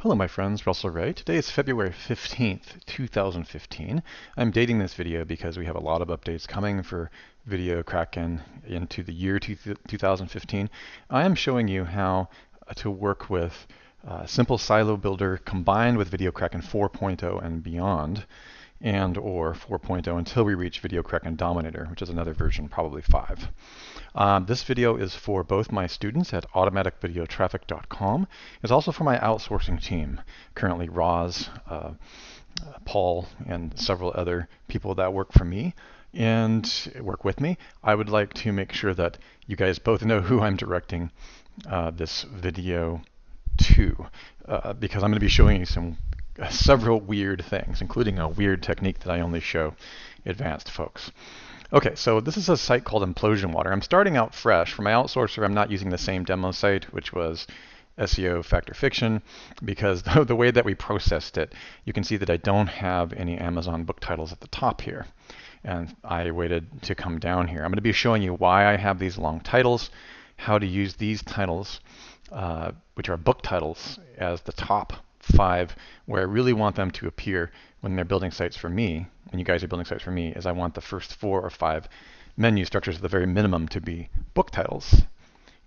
Hello my friends, Russell Wright. Today is February 15th, 2015. I'm dating this video because we have a lot of updates coming for Video Kraken into the year 2015. I am showing you how to work with Simple Silo Builder combined with Video Kraken 4.0 and beyond, and or 4.0 until we reach Video Kraken Dominator, which is another version, probably 5. This video is for both my students at automaticvideotraffic.com. It's also for my outsourcing team, currently Roz, Paul, and several other people that work for me and work with me. I would like to make sure that you guys both know who I'm directing this video to, because I'm going to be showing you several weird things, including a weird technique that I only show advanced folks. Okay, so this is a site called Implosion Water. I'm starting out fresh. For my outsourcer, I'm not using the same demo site, which was SEO Factor Fiction, because the way that we processed it, you can see that I don't have any Amazon book titles at the top here. And I waited to come down here. I'm going to be showing you why I have these long titles, how to use these titles, which are book titles, as the top 5, where I really want them to appear when they're building sites for me, when you guys are building sites for me, is I want the first 4 or 5 menu structures at the very minimum to be book titles.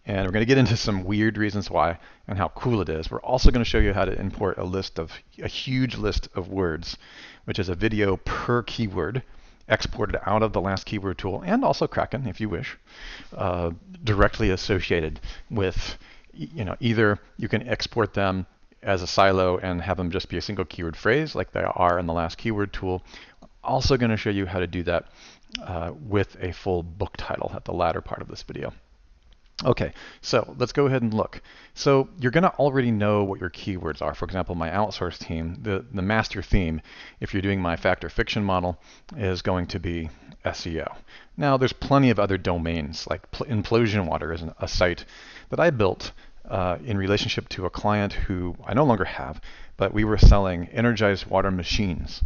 And we're going to get into some weird reasons why and how cool it is. We're also going to show you how to import a huge list of words, which is a video per keyword, exported out of the last keyword tool, and also Kraken, if you wish, directly associated with, either you can export them as a silo and have them just be a single keyword phrase like they are in the last keyword tool. Also going to show you how to do that with a full book title at the latter part of this video. Okay, so let's go ahead and look. So you're going to already know what your keywords are. For example, my outsource team, the master theme, if you're doing my factor fiction model, is going to be SEO. Now, there's plenty of other domains, like Implosion Water is a site that I built in relationship to a client who I no longer have, but we were selling energized water machines.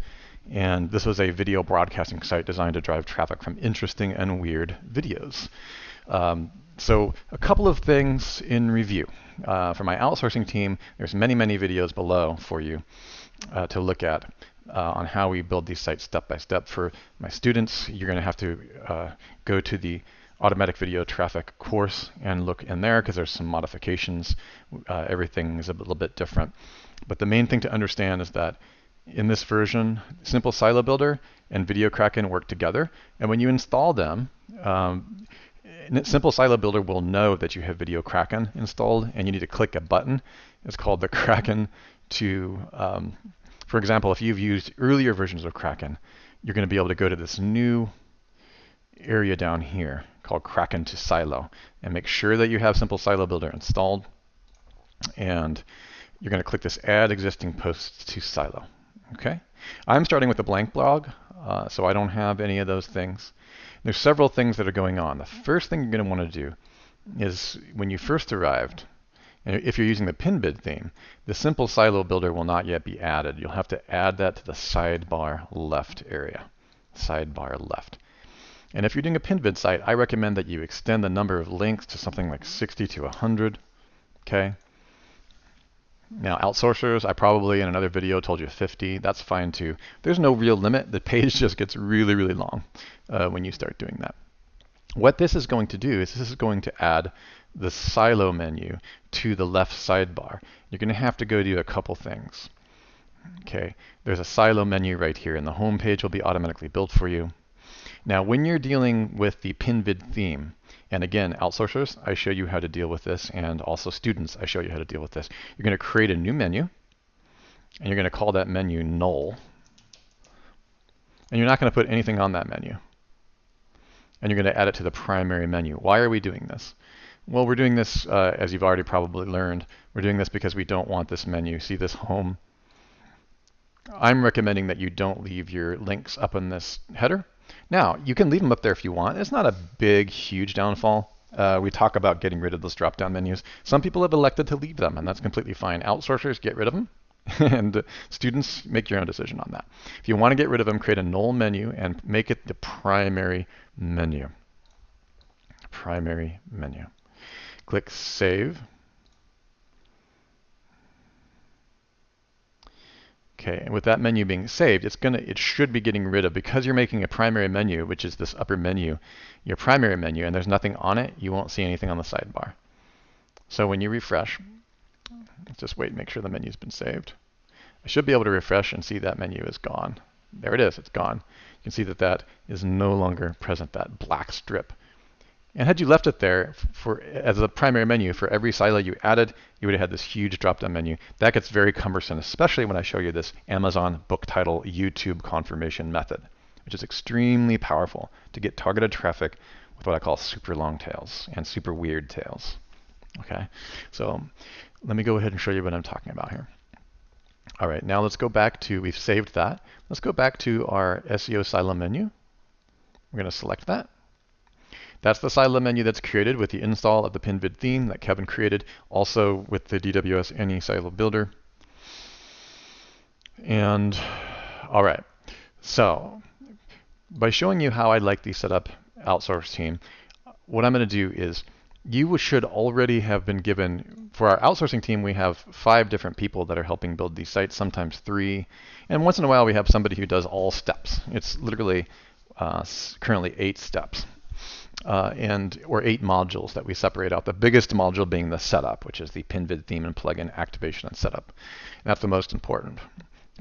And this was a video broadcasting site designed to drive traffic from interesting and weird videos. So a couple of things in review. For my outsourcing team, there's many, many videos below for you to look at on how we build these sites step by step. For my students, you're going to have to go to the Automatic Video Traffic course and look in there because there's some modifications. Everything is a little bit different. But the main thing to understand is that in this version, Simple Silo Builder and Video Kraken work together. And when you install them, Simple Silo Builder will know that you have Video Kraken installed, and you need to click a button. It's called the Kraken to, for example, if you've used earlier versions of Kraken, you're going to be able to go to this new area down here called Kraken to Silo and make sure that you have Simple Silo Builder installed. And you're going to click this Add Existing Posts to Silo. Okay, I'm starting with a blank blog, so I don't have any of those things. There's several things that are going on. The first thing you're going to want to do is when you first arrived, and if you're using the PinBid theme, the Simple Silo Builder will not yet be added. You'll have to add that to the sidebar left area. Sidebar left. And if you're doing a PinBid site, I recommend that you extend the number of links to something like 60 to 100. Okay. Now, outsourcers, I probably in another video told you 50. That's fine too. There's no real limit. The page just gets really, really long when you start doing that. What this is going to do is this is going to add the silo menu to the left sidebar. You're going to have to go do a couple things. Okay, there's a silo menu right here, and the home page will be automatically built for you. Now, when you're dealing with the PinBid theme, and again, outsourcers, I show you how to deal with this, and also students, I show you how to deal with this. You're going to create a new menu, and you're going to call that menu null. And you're not going to put anything on that menu. And you're going to add it to the primary menu. Why are we doing this? Well, we're doing this, as you've already probably learned, we're doing this because we don't want this menu. See this home? I'm recommending that you don't leave your links up in this header. Now, you can leave them up there if you want. It's not a big, huge downfall. We talk about getting rid of those drop-down menus. Some people have elected to leave them, and that's completely fine. Outsourcers, get rid of them. And students, make your own decision on that. If you want to get rid of them, create a null menu and make it the primary menu. Primary menu. Click Save. Okay, and with that menu being saved, it should be getting rid of, because you're making a primary menu, which is this upper menu, your primary menu, and there's nothing on it, you won't see anything on the sidebar. So when you refresh, let's just wait and make sure the menu's been saved. I should be able to refresh and see that menu is gone. There it is, it's gone. You can see that that is no longer present, that black strip. And had you left it there as a primary menu for every silo you added, you would have had this huge drop-down menu. That gets very cumbersome, especially when I show you this Amazon book title YouTube confirmation method, which is extremely powerful to get targeted traffic with what I call super long tails and super weird tails. Okay, so let me go ahead and show you what I'm talking about here. All right, now let's go back to, we've saved that. Let's go back to our SEO silo menu. We're going to select that. That's the silo menu that's created with the install of the PinVid theme that Kevin created, also with the DWS Any Silo Builder. And all right, so by showing you how I'd like the setup outsource team, what I'm going to do is, you should already have been given, for our outsourcing team, we have 5 different people that are helping build these sites, sometimes 3. And once in a while, we have somebody who does all steps. It's literally currently 8 steps, or 8 modules that we separate out. The biggest module being the setup, which is the PinVid theme and plugin activation and setup. And that's the most important.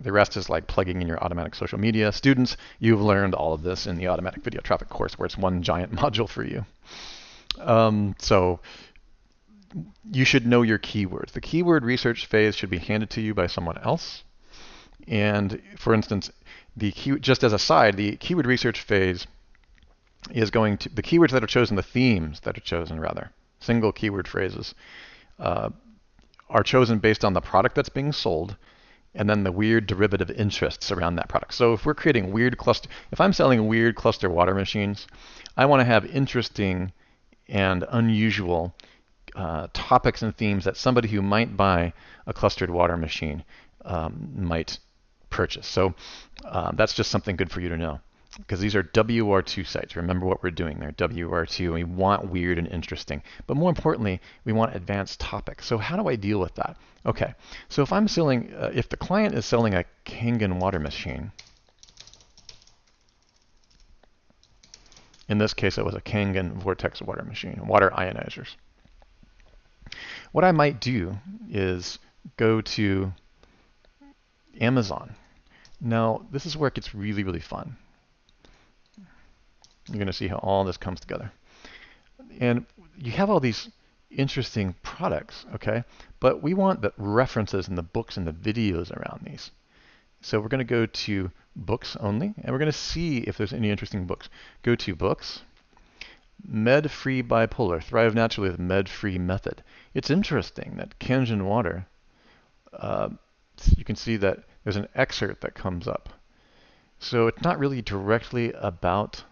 The rest is like plugging in your automatic social media. Students, you've learned all of this in the automatic video traffic course, where it's one giant module for you. So you should know your keywords. The keyword research phase should be handed to you by someone else. And for instance, just as a side, the keyword research phase is going to, the keywords that are chosen, the themes that are chosen rather, single keyword phrases, are chosen based on the product that's being sold, and then the weird derivative interests around that product. So if we're creating weird cluster, if I'm selling weird cluster water machines, I want to have interesting and unusual topics and themes that somebody who might buy a clustered water machine might purchase. So that's just something good for you to know, because these are WR2 sites. Remember what we're doing there, WR2, and we want weird and interesting. But more importantly, we want advanced topics. So how do I deal with that? Okay, so if I'm selling, if the client is selling a Kangen water machine, in this case, it was a Kangen Vortex water machine, water ionizers. What I might do is go to Amazon. Now, this is where it gets really, really fun. You're going to see how all this comes together. And you have all these interesting products, okay? But we want the references and the books and the videos around these. So we're going to go to books only, and we're going to see if there's any interesting books. Go to books, med-free bipolar, thrive naturally with med-free method. It's interesting that Kangen water, you can see that there's an excerpt that comes up. So it's not really directly about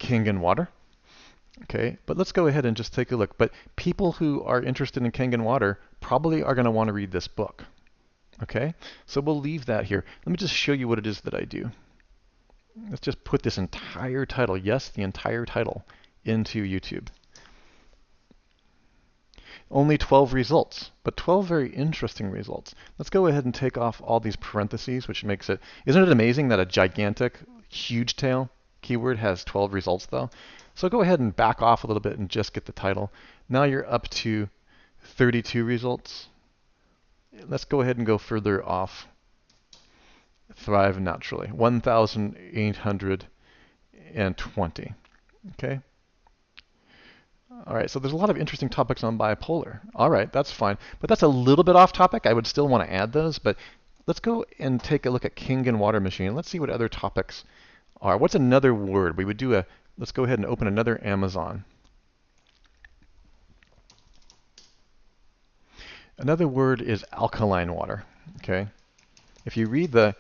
Kangen water. Okay, but let's go ahead and just take a look. But people who are interested in Kangen water probably are going to want to read this book. Okay, so we'll leave that here. Let me just show you what it is that I do. Let's just put this entire title, yes, the entire title, into YouTube. Only 12 results, but 12 very interesting results. Let's go ahead and take off all these parentheses, which makes it, isn't it amazing that a gigantic, huge tail keyword has 12 results though? So go ahead and back off a little bit and just get the title. Now you're up to 32 results. Let's go ahead and go further off. Thrive naturally, 1,820. Okay. All right, so there's a lot of interesting topics on bipolar. All right, that's fine. But that's a little bit off topic. I would still want to add those, but let's go and take a look at Kangen water machine. Let's see what other topics are. What's another word? We would do a, let's go ahead and open another Amazon. Another word is alkaline water, okay? If you read the,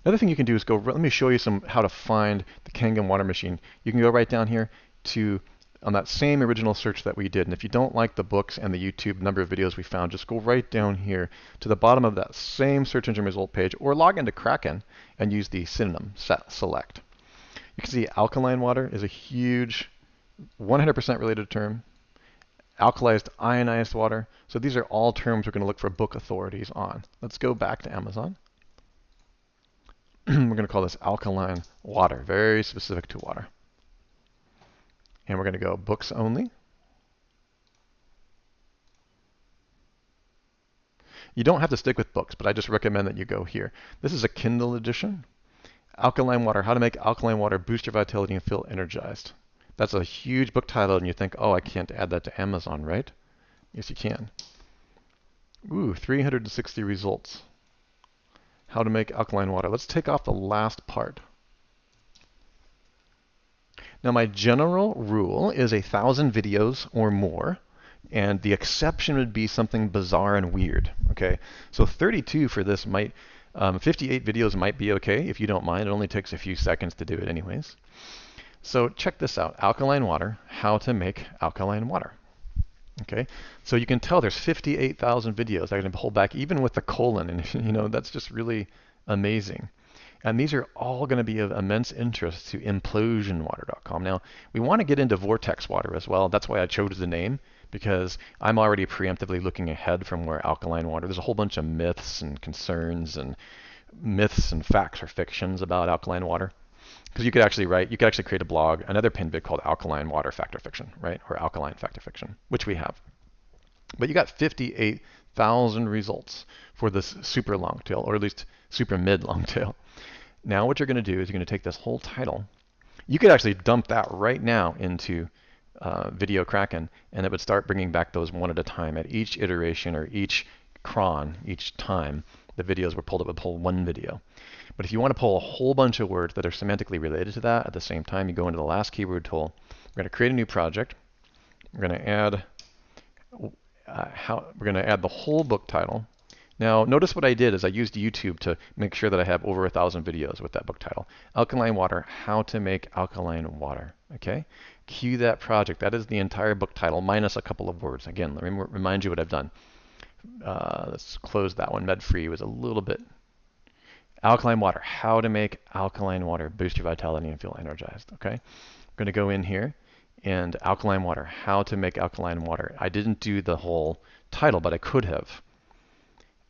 another thing you can do is go, let me show you how to find the Kangen water machine. You can go right down here to, on that same original search that we did. And if you don't like the books and the YouTube number of videos we found, just go right down here to the bottom of that same search engine result page, or log into Kraken and use the synonym select. You can see alkaline water is a huge 100% related term. alkalized ionized water. So these are all terms we're going to look for book authorities on. Let's go back to Amazon. We're going to call this alkaline water, very specific to water. And we're going to go books only. You don't have to stick with books, but I just recommend that you go here. This is a Kindle edition. Alkaline water, how to make alkaline water boost your vitality and feel energized. That's a huge book title, and you think, oh, I can't add that to Amazon, right? Yes, you can. Ooh, 360 results. How to make alkaline water. Let's take off the last part. Now, my general rule is 1,000 videos or more, and the exception would be something bizarre and weird. Okay, so 32 for this might, 58 videos might be okay if you don't mind. It only takes a few seconds to do it anyways. So check this out, alkaline water, how to make alkaline water. Okay, so you can tell there's 58,000 videos I can pull back even with the colon, and you know that's just really amazing. And these are all going to be of immense interest to implosionwater.com. Now, we want to get into vortex water as well. That's why I chose the name, because I'm already preemptively looking ahead from where alkaline water. There's a whole bunch of myths and concerns and myths and facts or fictions about alkaline water. Because you could actually create a blog, another pinned vid called Alkaline Water Fact or Fiction, right? Or Alkaline Fact or Fiction, which we have. But you got 58,000 results for this super long tail, or at least super mid long tail. Now what you're going to do is you're going to take this whole title. You could actually dump that right now into Video Kraken, and it would start bringing back those one at a time. At each iteration or each cron, each time the videos were pulled, it would pull one video. But if you want to pull a whole bunch of words that are semantically related to that at the same time, you go into the last keyword tool. We're going to create a new project. We're going to add the whole book title. Now, notice what I did is I used YouTube to make sure that I have over 1,000 videos with that book title. Alkaline water, how to make alkaline water. Okay, cue that project. That is the entire book title minus a couple of words. Again, let me remind you what I've done. Let's close that one. Med-free was a little bit. Alkaline water, how to make alkaline water boost your vitality and feel energized. Okay, I'm going to go in here and alkaline water, how to make alkaline water. I didn't do the whole title, but I could have.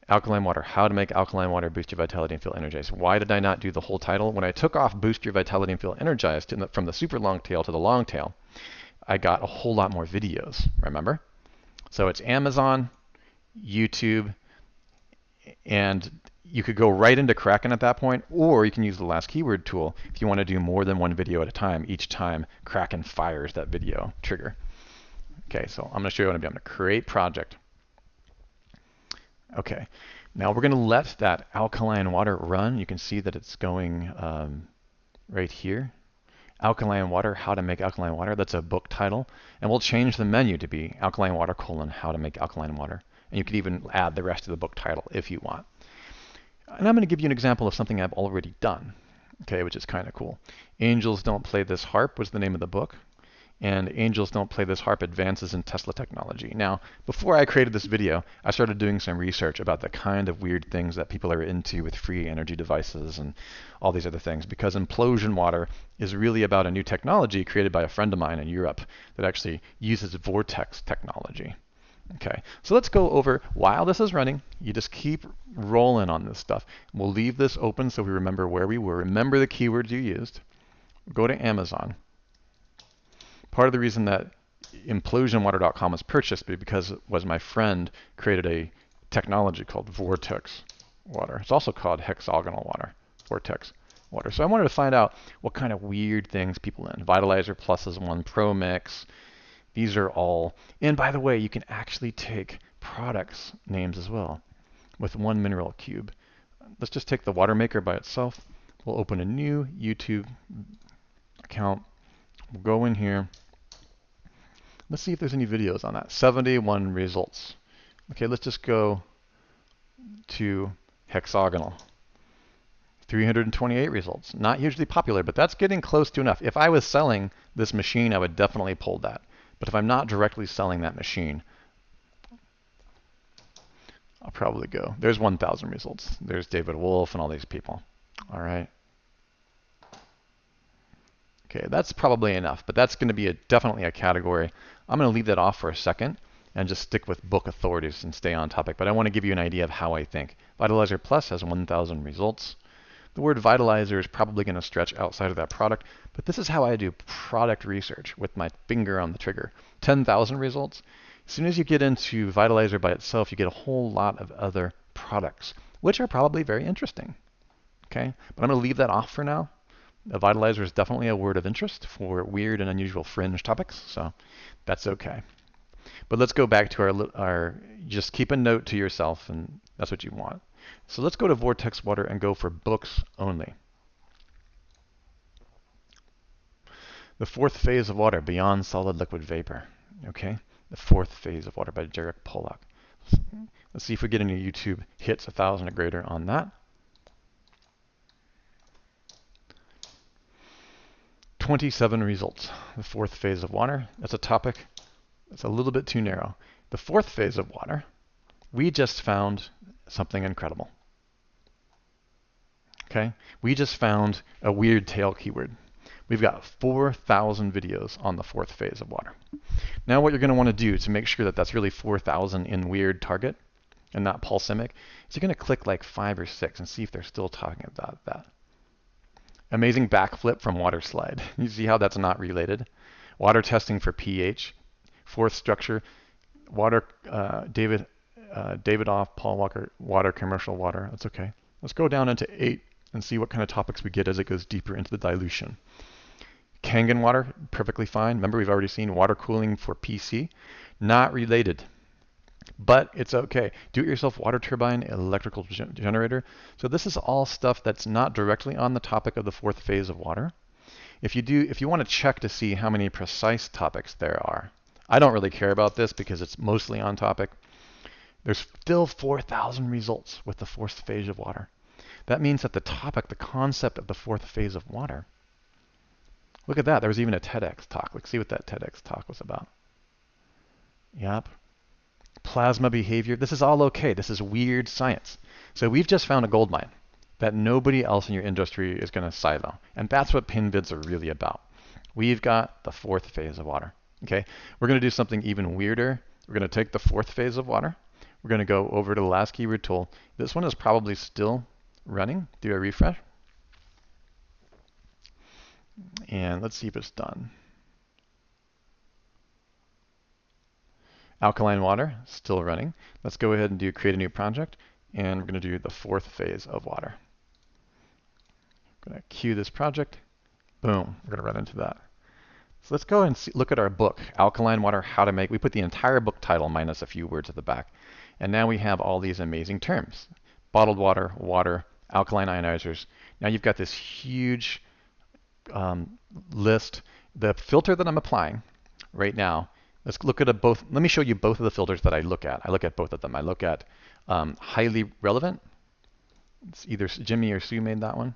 Alkaline water, how to make alkaline water boost your vitality and feel energized. Why did I not do the whole title? When I took off boost your vitality and feel energized from the super long tail to the long tail, I got a whole lot more videos, remember? So it's Amazon, YouTube, and you could go right into Kraken at that point, or you can use the last keyword tool if you want to do more than one video at a time. Each time Kraken fires that video trigger. Okay, so I'm going to show you what I'm doing. I'm going to create project. Okay, now we're going to let that alkaline water run. You can see that it's going right here. Alkaline water, how to make alkaline water. That's a book title. And we'll change the menu to be alkaline water : how to make alkaline water. And you could even add the rest of the book title if you want. And I'm going to give you an example of something I've already done, okay, which is kind of cool. Angels Don't Play This Harp was the name of the book. And Angels Don't Play This Harp Advances in Tesla Technology. Now, before I created this video, I started doing some research about the kind of weird things that people are into with free energy devices and all these other things, because implosion water is really about a new technology created by a friend of mine in Europe that actually uses vortex technology. Okay, so let's go over, while this is running, you just keep rolling on this stuff. We'll leave this open so we remember where we were. Remember the keywords you used. Go to Amazon. Part of the reason that implosionwater.com was purchased because my friend created a technology called vortex water. It's also called hexagonal water, vortex water. So I wanted to find out what kind of weird things people in. Vitalizer Plus is one, Pro Mix. These are all, and by the way, you can actually take products names as well with one mineral cube. Let's just take the water maker by itself. We'll open a new YouTube account. We'll go in here. Let's see if there's any videos on that. 71 results. Okay, let's just go to hexagonal. 328 results. Not hugely popular, but that's getting close to enough. If I was selling this machine, I would definitely pull that. But if I'm not directly selling that machine, I'll probably go. There's 1,000 results. There's David Wolf and all these people. All right. Okay, that's probably enough, but that's going to be definitely a category. I'm going to leave that off for a second and just stick with book authorities and stay on topic. But I want to give you an idea of how I think. Vitalizer Plus has 1,000 results. The word vitalizer is probably going to stretch outside of that product, but this is how I do product research with my finger on the trigger. 10,000 results. As soon as you get into vitalizer by itself, you get a whole lot of other products, which are probably very interesting. Okay, but I'm going to leave that off for now. A vitalizer is definitely a word of interest for weird and unusual fringe topics, so that's okay. But let's go back to our just keep a note to yourself, and that's what you want. So let's go to Vortex Water and go for books only. The fourth phase of water, beyond solid liquid vapor. Okay, the fourth phase of water by Derek Pollock. Let's see if we get any YouTube hits 1,000 or greater on that. 27 results. The fourth phase of water. That's a topic that's a little bit too narrow. The fourth phase of water, we just found something incredible. Okay, we just found a weird tail keyword. We've got 4,000 videos on the fourth phase of water. Now what you're going to want to do to make sure that that's really 4,000 in weird target and not pulsemic is you're going to click like 5 or 6 and see if they're still talking about that. Amazing backflip from water slide. You see how that's not related? Water testing for pH. Fourth structure, water, David Off, Paul Walker, water, commercial water. That's okay. Let's go down into 8 and see what kind of topics we get as it goes deeper into the dilution. Kangen water, perfectly fine. Remember, we've already seen water cooling for PC. Not related, but it's okay. Do-it-yourself water turbine, electrical generator. So this is all stuff that's not directly on the topic of the fourth phase of water. If you want to check to see how many precise topics there are, I don't really care about this because it's mostly on topic. There's still 4,000 results with the fourth phase of water. That means that the topic, the concept of the fourth phase of water, look at that. There was even a TEDx talk. Let's see what that TEDx talk was about. Yep. Plasma behavior. This is all okay. This is weird science. So we've just found a gold mine that nobody else in your industry is going to silo. And that's what PinVids are really about. We've got the fourth phase of water. Okay, we're going to do something even weirder. We're going to take the fourth phase of water. We're going to go over to the last keyword tool. This one is probably still running. Do a refresh. And let's see if it's done. Alkaline water, still running. Let's go ahead and create a new project. And we're going to do the fourth phase of water. I'm going to queue this project. Boom, we're going to run into that. So let's go and look at our book, Alkaline Water, How to Make. We put the entire book title minus a few words at the back. And now we have all these amazing terms. Bottled water, water, alkaline ionizers. Now you've got this huge list. The filter that I'm applying right now, let's look at both. Let me show you both of the filters that I look at. I look at both of them. I look at highly relevant. It's either Jimmy or Sue made that one.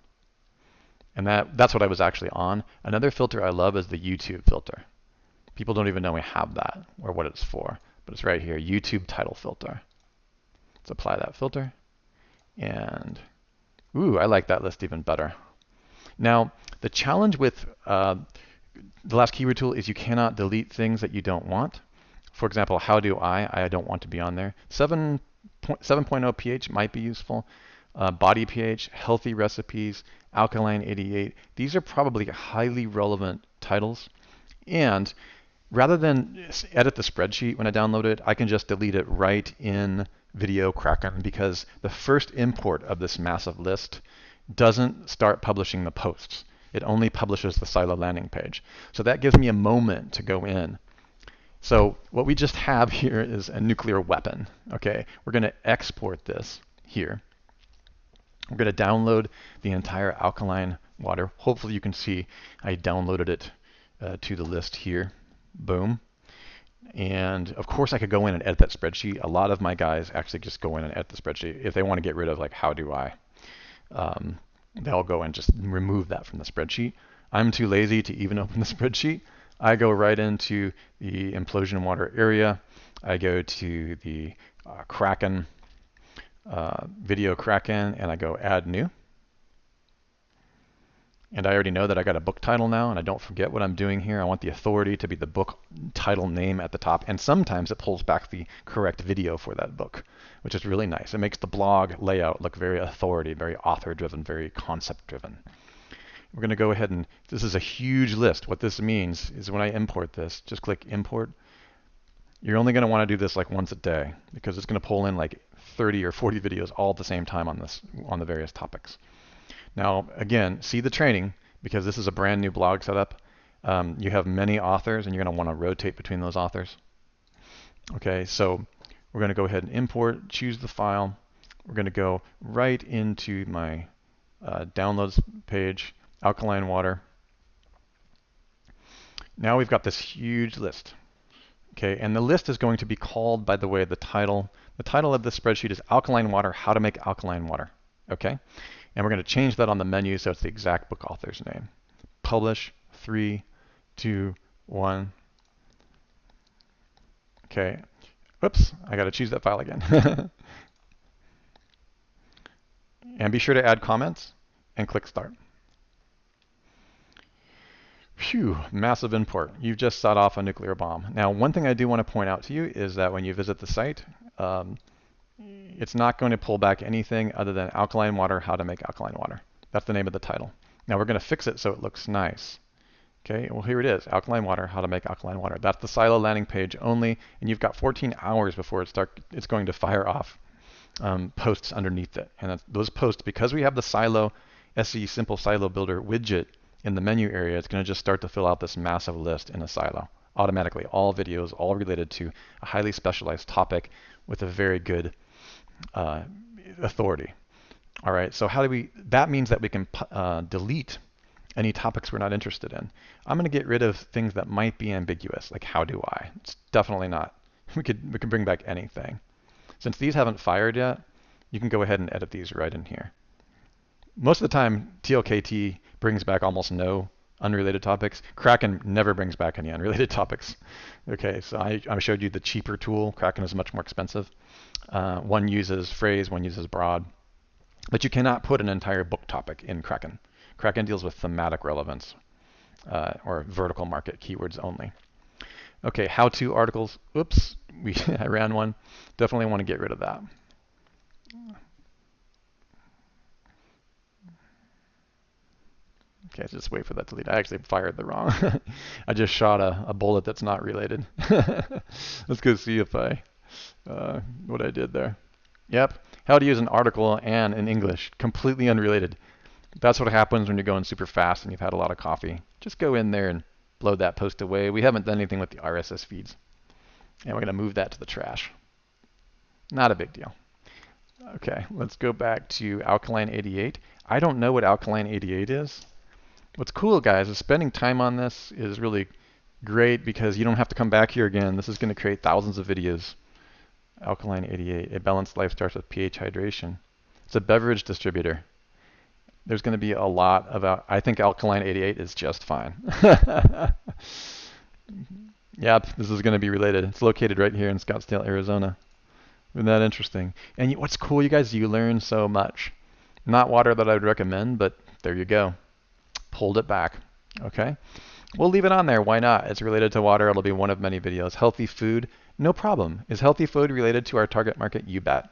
And that's what I was actually on. Another filter I love is the YouTube filter. People don't even know we have that or what it's for, but it's right here, YouTube title filter. Let's apply that filter. And, ooh, I like that list even better. Now, the challenge with the last keyword tool is you cannot delete things that you don't want. For example, how do I don't want to be on there. 7.0 pH might be useful. Body pH, healthy recipes, alkaline 88. These are probably highly relevant titles. And rather than edit the spreadsheet when I download it, I can just delete it right in Video Kraken because the first import of this massive list doesn't start publishing the posts. It only publishes the silo landing page. So that gives me a moment to go in. So what we just have here is a nuclear weapon. Okay, we're going to export this here. We're going to download the entire alkaline water. Hopefully you can see I downloaded it to the list here. Boom. And of course I could go in and edit that spreadsheet. A lot of my guys actually just go in and edit the spreadsheet. If they want to get rid of like how do I, they'll go and just remove that from the spreadsheet. I'm too lazy to even open the spreadsheet. I go right into the implosion water area. I go to the Kraken, video Kraken, and I go add new. And I already know that I got a book title now, and I don't forget what I'm doing here. I want the authority to be the book title name at the top, and sometimes it pulls back the correct video for that book, which is really nice. It makes the blog layout look very authority, very author-driven, very concept-driven. We're going to go ahead and, this is a huge list. What this means is when I import this, just click import. You're only going to want to do this like once a day because it's going to pull in like 30 or 40 videos all at the same time on the various topics. Now, again, see the training because this is a brand new blog setup. You have many authors and you're going to want to rotate between those authors. Okay, so we're going to go ahead and import, choose the file. We're going to go right into my downloads page, alkaline water. Now we've got this huge list. Okay, and the list is going to be called, by the way, the title. The title of this spreadsheet is Alkaline Water, How to Make Alkaline Water. Okay, and we're going to change that on the menu so it's the exact book author's name. Publish, 3, 2, 1. Okay, whoops, I got to choose that file again. And be sure to add comments and click Start. Phew, massive import. You've just set off a nuclear bomb. Now, one thing I do want to point out to you is that when you visit the site, it's not going to pull back anything other than alkaline water, how to make alkaline water. That's the name of the title. Now we're going to fix it so it looks nice. Okay, well here it is, alkaline water, how to make alkaline water. That's the silo landing page only, and you've got 14 hours before it's going to fire off posts underneath it. And those posts, because we have the silo SE Simple Silo Builder widget in the menu area, it's going to just start to fill out this massive list in a silo automatically. All videos, all related to a highly specialized topic with a very good authority. All right, so that means that we can delete any topics we're not interested in. I'm going to get rid of things that might be ambiguous, like how do I? It's definitely not. We could bring back anything. Since these haven't fired yet, you can go ahead and edit these right in here. Most of the time, TLKT brings back almost no unrelated topics. Kraken never brings back any unrelated topics. Okay, so I showed you the cheaper tool. Kraken is much more expensive. One uses phrase, one uses broad. But you cannot put an entire book topic in Kraken. Kraken deals with thematic relevance or vertical market keywords only. Okay, how-to articles. Oops, I ran one. Definitely want to get rid of that. Okay, just wait for that to delete. I actually fired the wrong. I just shot a bullet that's not related. Let's go see if what I did there. Yep, how to use an article and in English, completely unrelated. That's what happens when you're going super fast and you've had a lot of coffee. Just go in there and blow that post away. We haven't done anything with the RSS feeds. And we're going to move that to the trash. Not a big deal. Okay, let's go back to Alkaline 88. I don't know what Alkaline 88 is. What's cool, guys, is spending time on this is really great because you don't have to come back here again. This is going to create thousands of videos. Alkaline 88, a balanced life starts with pH hydration. It's a beverage distributor. There's going to be a lot of, I think Alkaline 88 is just fine. Yep, this is going to be related. It's located right here in Scottsdale, Arizona. Isn't that interesting? And what's cool, you guys, you learn so much. Not water that I would recommend, but there you go. Pulled it back. Okay, we'll leave it on there. Why not? It's related to water. It'll be one of many videos. Healthy food, no problem. Is healthy food related to our target market? You bet.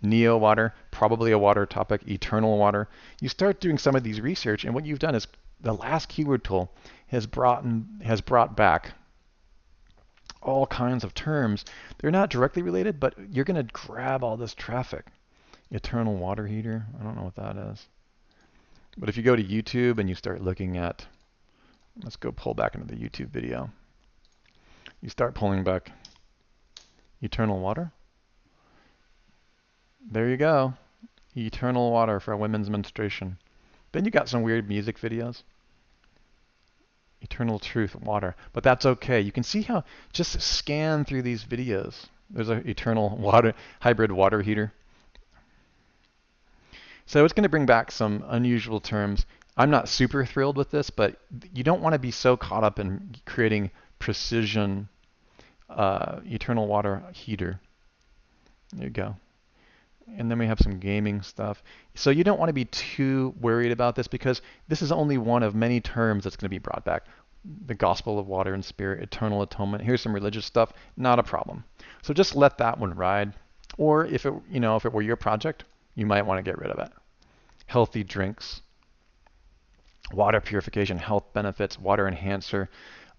Neo water, probably a water topic. Eternal water. You start doing some of these research, and what you've done is the last keyword tool has brought back all kinds of terms. They're not directly related, but you're going to grab all this traffic. Eternal water heater. I don't know what that is. But if you go to YouTube and you start looking at, let's go pull back into the YouTube video. You start pulling back eternal water. There you go. Eternal water for women's menstruation. Then you got some weird music videos. Eternal truth water. But that's okay. You can see how, just scan through these videos. There's an eternal water, hybrid water heater. So it's going to bring back some unusual terms. I'm not super thrilled with this, but you don't want to be so caught up in creating precision eternal water heater. There you go. And then we have some gaming stuff. So you don't want to be too worried about this because this is only one of many terms that's going to be brought back. The gospel of water and spirit, eternal atonement. Here's some religious stuff. Not a problem. So just let that one ride. Or if it, if it were your project, you might want to get rid of it. Healthy drinks, water purification, health benefits, water enhancer.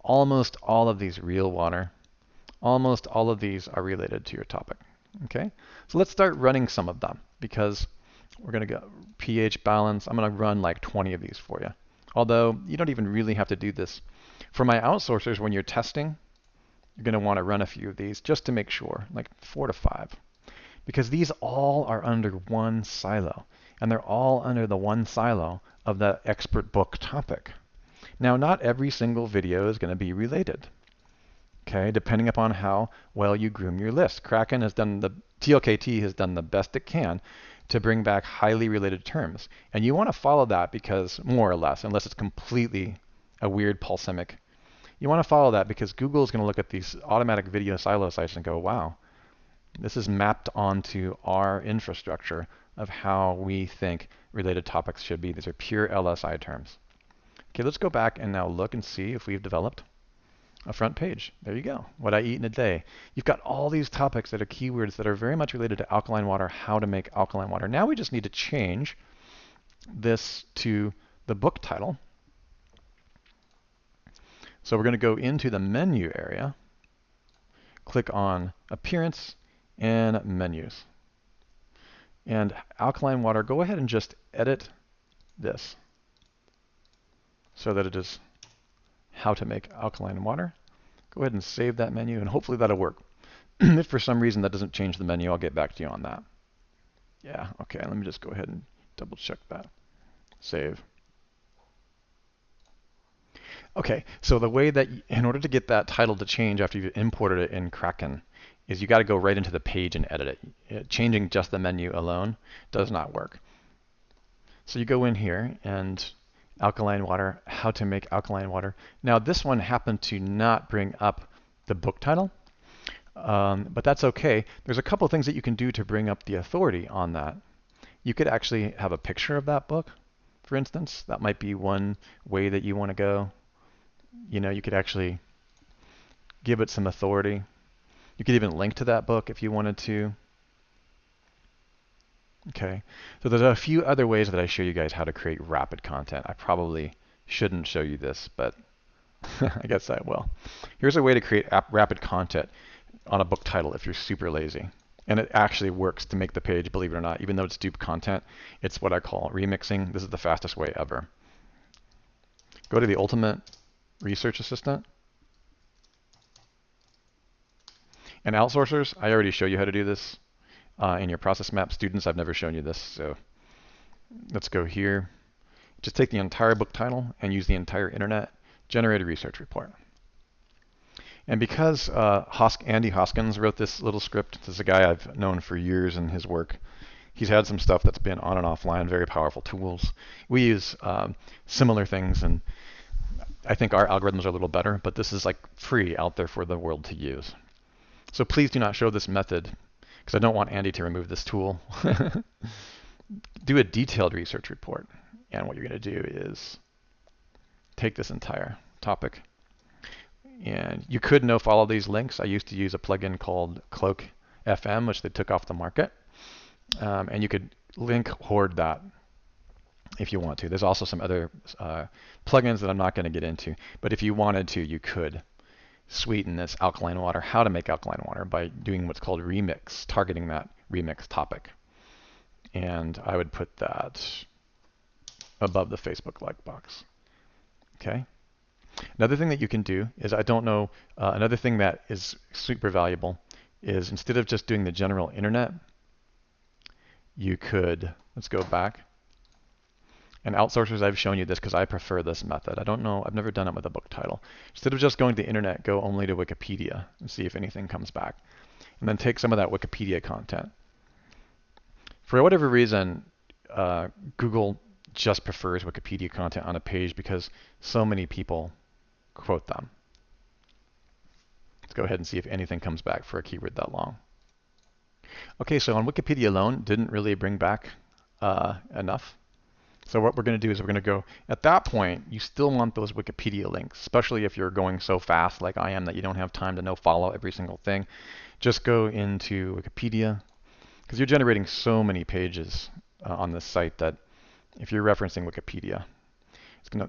Almost all of these real water. Almost all of these are related to your topic. Okay, so let's start running some of them because we're going to go pH balance. I'm going to run like 20 of these for you. Although you don't even really have to do this. For my outsourcers, when you're testing, you're going to want to run a few of these just to make sure, like 4 to 5. Because these all are under one silo. And they're all under the one silo of that expert book topic. Now, not every single video is going to be related. Okay, depending upon how well you groom your list. Kraken has done TLKT has done the best it can to bring back highly related terms. And you want to follow that because, more or less, unless it's completely a weird pulsemic, you want to follow that because Google is going to look at these automatic video silo sites and go, wow, this is mapped onto our infrastructure of how we think related topics should be. These are pure LSI terms. Okay, let's go back and now look and see if we've developed a front page. There you go. What I eat in a day. You've got all these topics that are keywords that are very much related to alkaline water, how to make alkaline water. Now we just need to change this to the book title. So we're going to go into the menu area, click on Appearance and Menus. And alkaline water, go ahead and just edit this so that it is how to make alkaline water. Go ahead and save that menu, and hopefully that'll work. If for some reason that doesn't change the menu, I'll get back to you on that. Yeah, okay, let me just go ahead and double check that. Save. Okay, so the way that, in order to get that title to change after you've imported it in Kraken, is you got to go right into the page and edit it. Changing just the menu alone does not work. So you go in here and alkaline water, how to make alkaline water. Now this one happened to not bring up the book title, but that's okay. There's a couple things that you can do to bring up the authority on that. You could actually have a picture of that book, for instance. That might be one way that you want to go. You could actually give it some authority. You could even link to that book if you wanted to. Okay, so there's a few other ways that I show you guys how to create rapid content. I probably shouldn't show you this, but I guess I will. Here's a way to create rapid content on a book title if you're super lazy. And it actually works to make the page, believe it or not, even though it's dupe content. It's what I call remixing. This is the fastest way ever. Go to the Ultimate Research Assistant. And outsourcers, I already show you how to do this. In your process map. Students, I've never shown you this, so let's go here. Just take the entire book title and use the entire internet, generate a research report. And because Andy Hoskins wrote this little script, this is a guy I've known for years in his work. He's had some stuff that's been on and offline, very powerful tools. We use similar things, and I think our algorithms are a little better, but this is like free out there for the world to use. So please do not show this method, because I don't want Andy to remove this tool. Do a detailed research report. And what you're going to do is take this entire topic. And you could follow these links. I used to use a plugin called Cloak FM, which they took off the market. And you could link hoard that if you want to. There's also some other plugins that I'm not going to get into. But if you wanted to, you could sweeten this alkaline water, how to make alkaline water, by doing what's called remix, targeting that remix topic. And I would put that above the Facebook like box. Okay. Another thing that you can do is, I don't know, another thing that is super valuable is, instead of just doing the general internet, you could, let's go back. And outsourcers, I've shown you this because I prefer this method. I don't know, I've never done it with a book title. Instead of just going to the internet, go only to Wikipedia and see if anything comes back. And then take some of that Wikipedia content. For whatever reason, Google just prefers Wikipedia content on a page because so many people quote them. Let's go ahead and see if anything comes back for a keyword that long. Okay, so on Wikipedia alone, didn't really bring back enough. So what we're going to do is we're going to go, at that point, you still want those Wikipedia links, especially if you're going so fast like I am that you don't have time to follow every single thing. Just go into Wikipedia, because you're generating so many pages on this site that if you're referencing Wikipedia,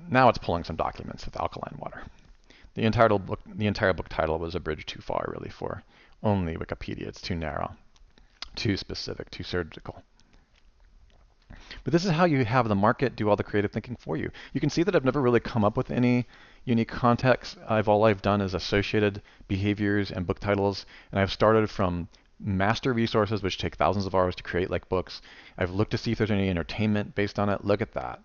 now it's pulling some documents with alkaline water. The entire book title was a bridge too far, really, for only Wikipedia. It's too narrow, too specific, too surgical. But this is how you have the market do all the creative thinking for you. You can see that I've never really come up with any unique context. All I've done is associated behaviors and book titles, and I've started from master resources, which take thousands of hours to create, like books. I've looked to see if there's any entertainment based on it. Look at that.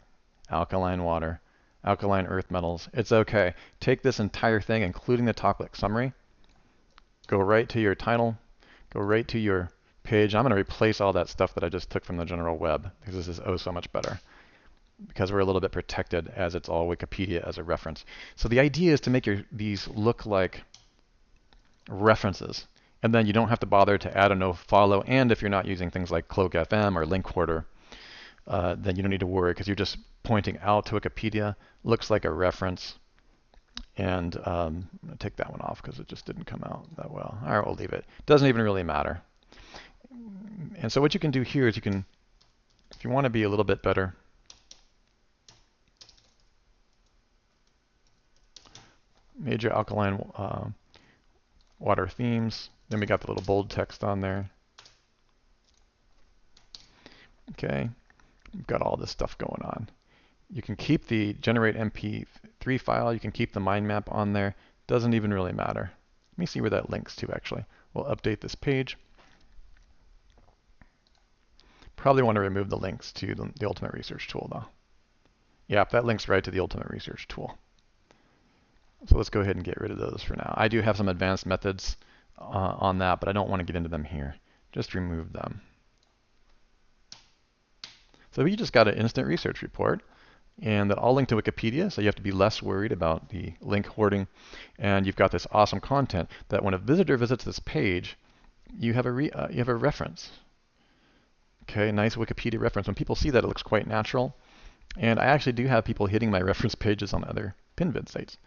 Alkaline water, alkaline earth metals. It's okay. Take this entire thing, including the topic summary, go right to your title, go right to your page. I'm going to replace all that stuff that I just took from the general web, because this is oh so much better, because we're a little bit protected as it's all Wikipedia as a reference. So the idea is to make these look like references, and then you don't have to bother to add a no follow. And if you're not using things like Cloak FM or Link Hoarder, then you don't need to worry, because you're just pointing out to Wikipedia. Looks like a reference. And I'm going to take that one off because it just didn't come out that well. All right, we'll leave it. Doesn't even really matter. And so what you can do here is you can, if you want to be a little bit better, major alkaline water themes. Then we got the little bold text on there. Okay, we've got all this stuff going on. You can keep the generate MP3 file. You can keep the mind map on there. Doesn't even really matter. Let me see where that links to, actually. We'll update this page. Probably want to remove the links to the Ultimate Research Tool, though. Yep, that links right to the Ultimate Research Tool. So let's go ahead and get rid of those for now. I do have some advanced methods on that, but I don't want to get into them here. Just remove them. So we just got an instant research report, and that all linked to Wikipedia, so you have to be less worried about the link hoarding. And you've got this awesome content that when a visitor visits this page, you have a reference. Okay, nice Wikipedia reference. When people see that, it looks quite natural. And I actually do have people hitting my reference pages on other PinVid sites.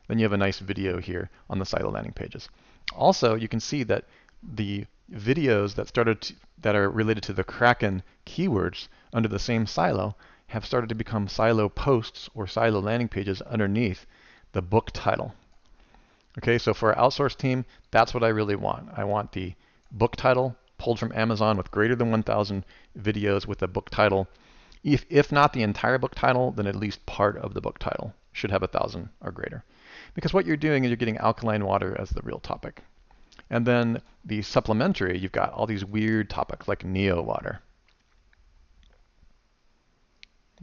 Then you have a nice video here on the silo landing pages. Also, you can see that the videos that are related to the Kraken keywords under the same silo have started to become silo posts or silo landing pages underneath the book title. Okay, so for our outsourced team, that's what I really want. I want the book title pulled from Amazon with greater than 1,000 videos with the book title. If not the entire book title, then at least part of the book title should have 1,000 or greater. Because what you're doing is you're getting alkaline water as the real topic. And then the supplementary, you've got all these weird topics like Neo water.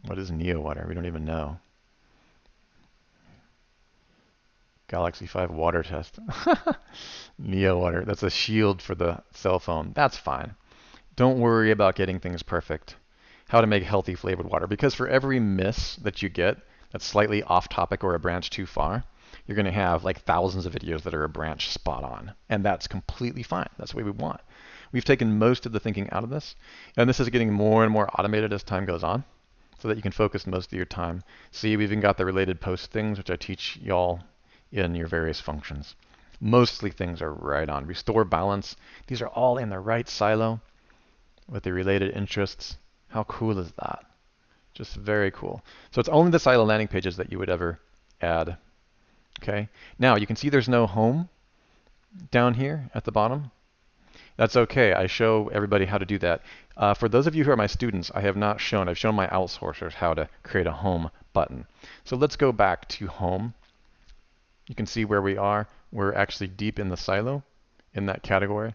What is Neo water? We don't even know. Galaxy 5 water test. Neo water. That's a shield for the cell phone. That's fine. Don't worry about getting things perfect. How to make healthy flavored water. Because for every miss that you get that's slightly off topic or a branch too far, you're going to have like thousands of videos that are a branch spot on. And that's completely fine. That's what we want. We've taken most of the thinking out of this. And this is getting more and more automated as time goes on, so that you can focus most of your time. See, we've even got the related post things, which I teach y'all in your various functions. Mostly things are right on. Restore balance. These are all in the right silo with the related interests. How cool is that? Just very cool. So it's only the silo landing pages that you would ever add. Okay. Now you can see there's no home down here at the bottom. That's okay. I show everybody how to do that. For those of you who are my students, I've shown my outsourcers how to create a home button. So let's go back to home. You can see where we are. We're actually deep in the silo in that category.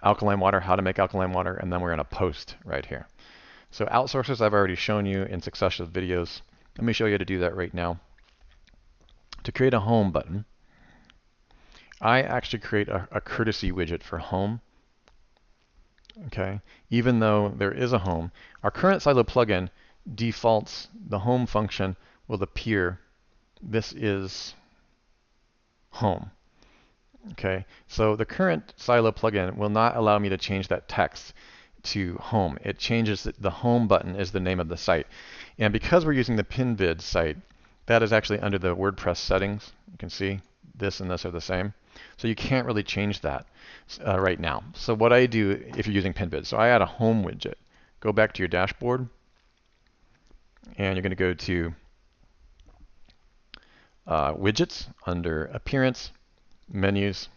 Alkaline water, how to make alkaline water, and then we're in a post right here. So outsourcers I've already shown you in successive videos. Let me show you how to do that right now. To create a home button, I actually create a courtesy widget for home. Okay, even though there is a home, our current silo plugin defaults the home function will appear. This is home. Okay, so the current Silo plugin will not allow me to change that text to home. It changes the home button is the name of the site. And because we're using the PinVid site, that is actually under the WordPress settings. You can see this and this are the same. So you can't really change that right now. So what I do if you're using PinVid, so I add a home widget. Go back to your dashboard, and you're going to go to widgets under appearance, menus,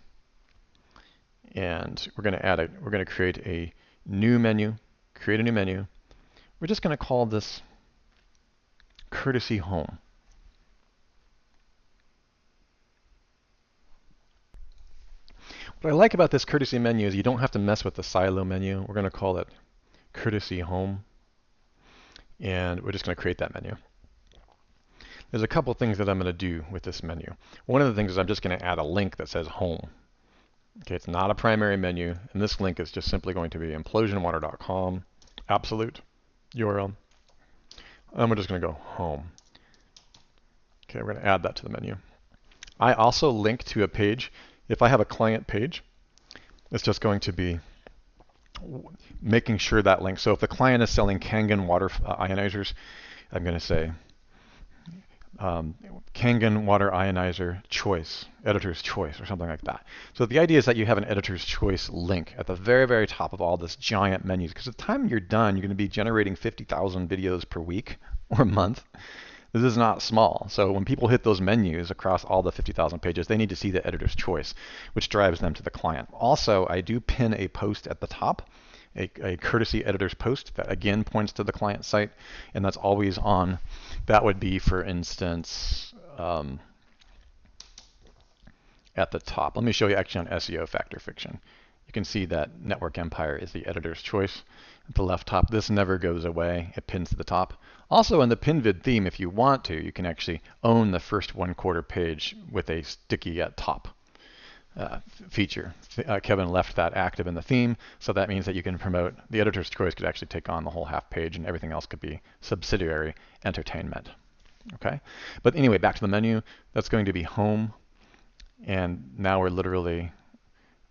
and we're going to create a new menu. Create a new menu. We're just going to call this Courtesy Home. What I like about this Courtesy menu is you don't have to mess with the Silo menu. We're going to call it Courtesy Home, and we're just going to create that menu. There's a couple things that I'm going to do with this menu. One of the things is I'm just going to add a link that says Home. Okay, it's not a primary menu, and this link is just simply going to be implosionwater.com, absolute URL. And we're just going to go Home. Okay, we're going to add that to the menu. I also link to a page. If I have a client page, it's just going to be making sure that link. So if the client is selling Kangen water ionizers, I'm going to say Kangen water ionizer choice, editor's choice, or something like that. So the idea is that you have an editor's choice link at the very, very top of all this giant menus, because at the time you're done, you're going to be generating 50,000 videos per week or month. This is not small. So when people hit those menus across all the 50,000 pages, they need to see the editor's choice, which drives them to the client. Also, I do pin a post at the top, a courtesy editor's post that again points to the client site, and that's always on. That would be, for instance, at the top. Let me show you actually on SEO Fact or Fiction. You can see that Network Empire is the editor's choice. At the left top, this never goes away. It pins to the top. Also in the PinVid theme, if you want to, you can actually own the first 1/4 page with a sticky at top feature. Kevin left that active in the theme, so that means that you can promote, the editor's choice could actually take on the whole half page, and everything else could be subsidiary entertainment. Okay, but anyway, back to the menu. That's going to be Home, and now we're literally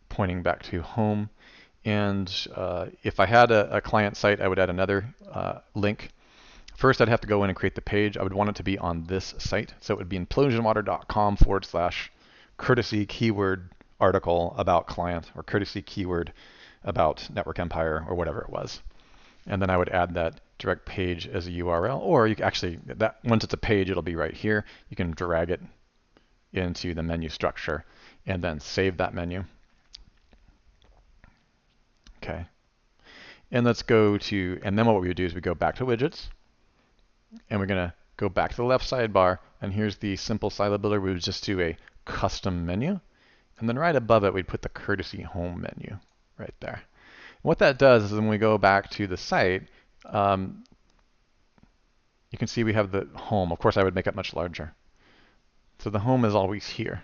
pointing back to Home. And if I had a client site, I would add another link. First, I'd have to go in and create the page. I would want it to be on this site. So it would be implosionwater.com/courtesy keyword article about client, or courtesy keyword about Network Empire, or whatever it was. And then I would add that direct page as a URL, or you can actually, once it's a page, it'll be right here. You can drag it into the menu structure and then save that menu. Okay. And let's go to, and then what we would do is we go back to widgets, and we're going to go back to the left sidebar, and here's the simple Silo builder. We would just do a custom menu, and then right above it, we'd put the courtesy home menu right there. And what that does is when we go back to the site, you can see we have the home. Of course, I would make it much larger. So the home is always here,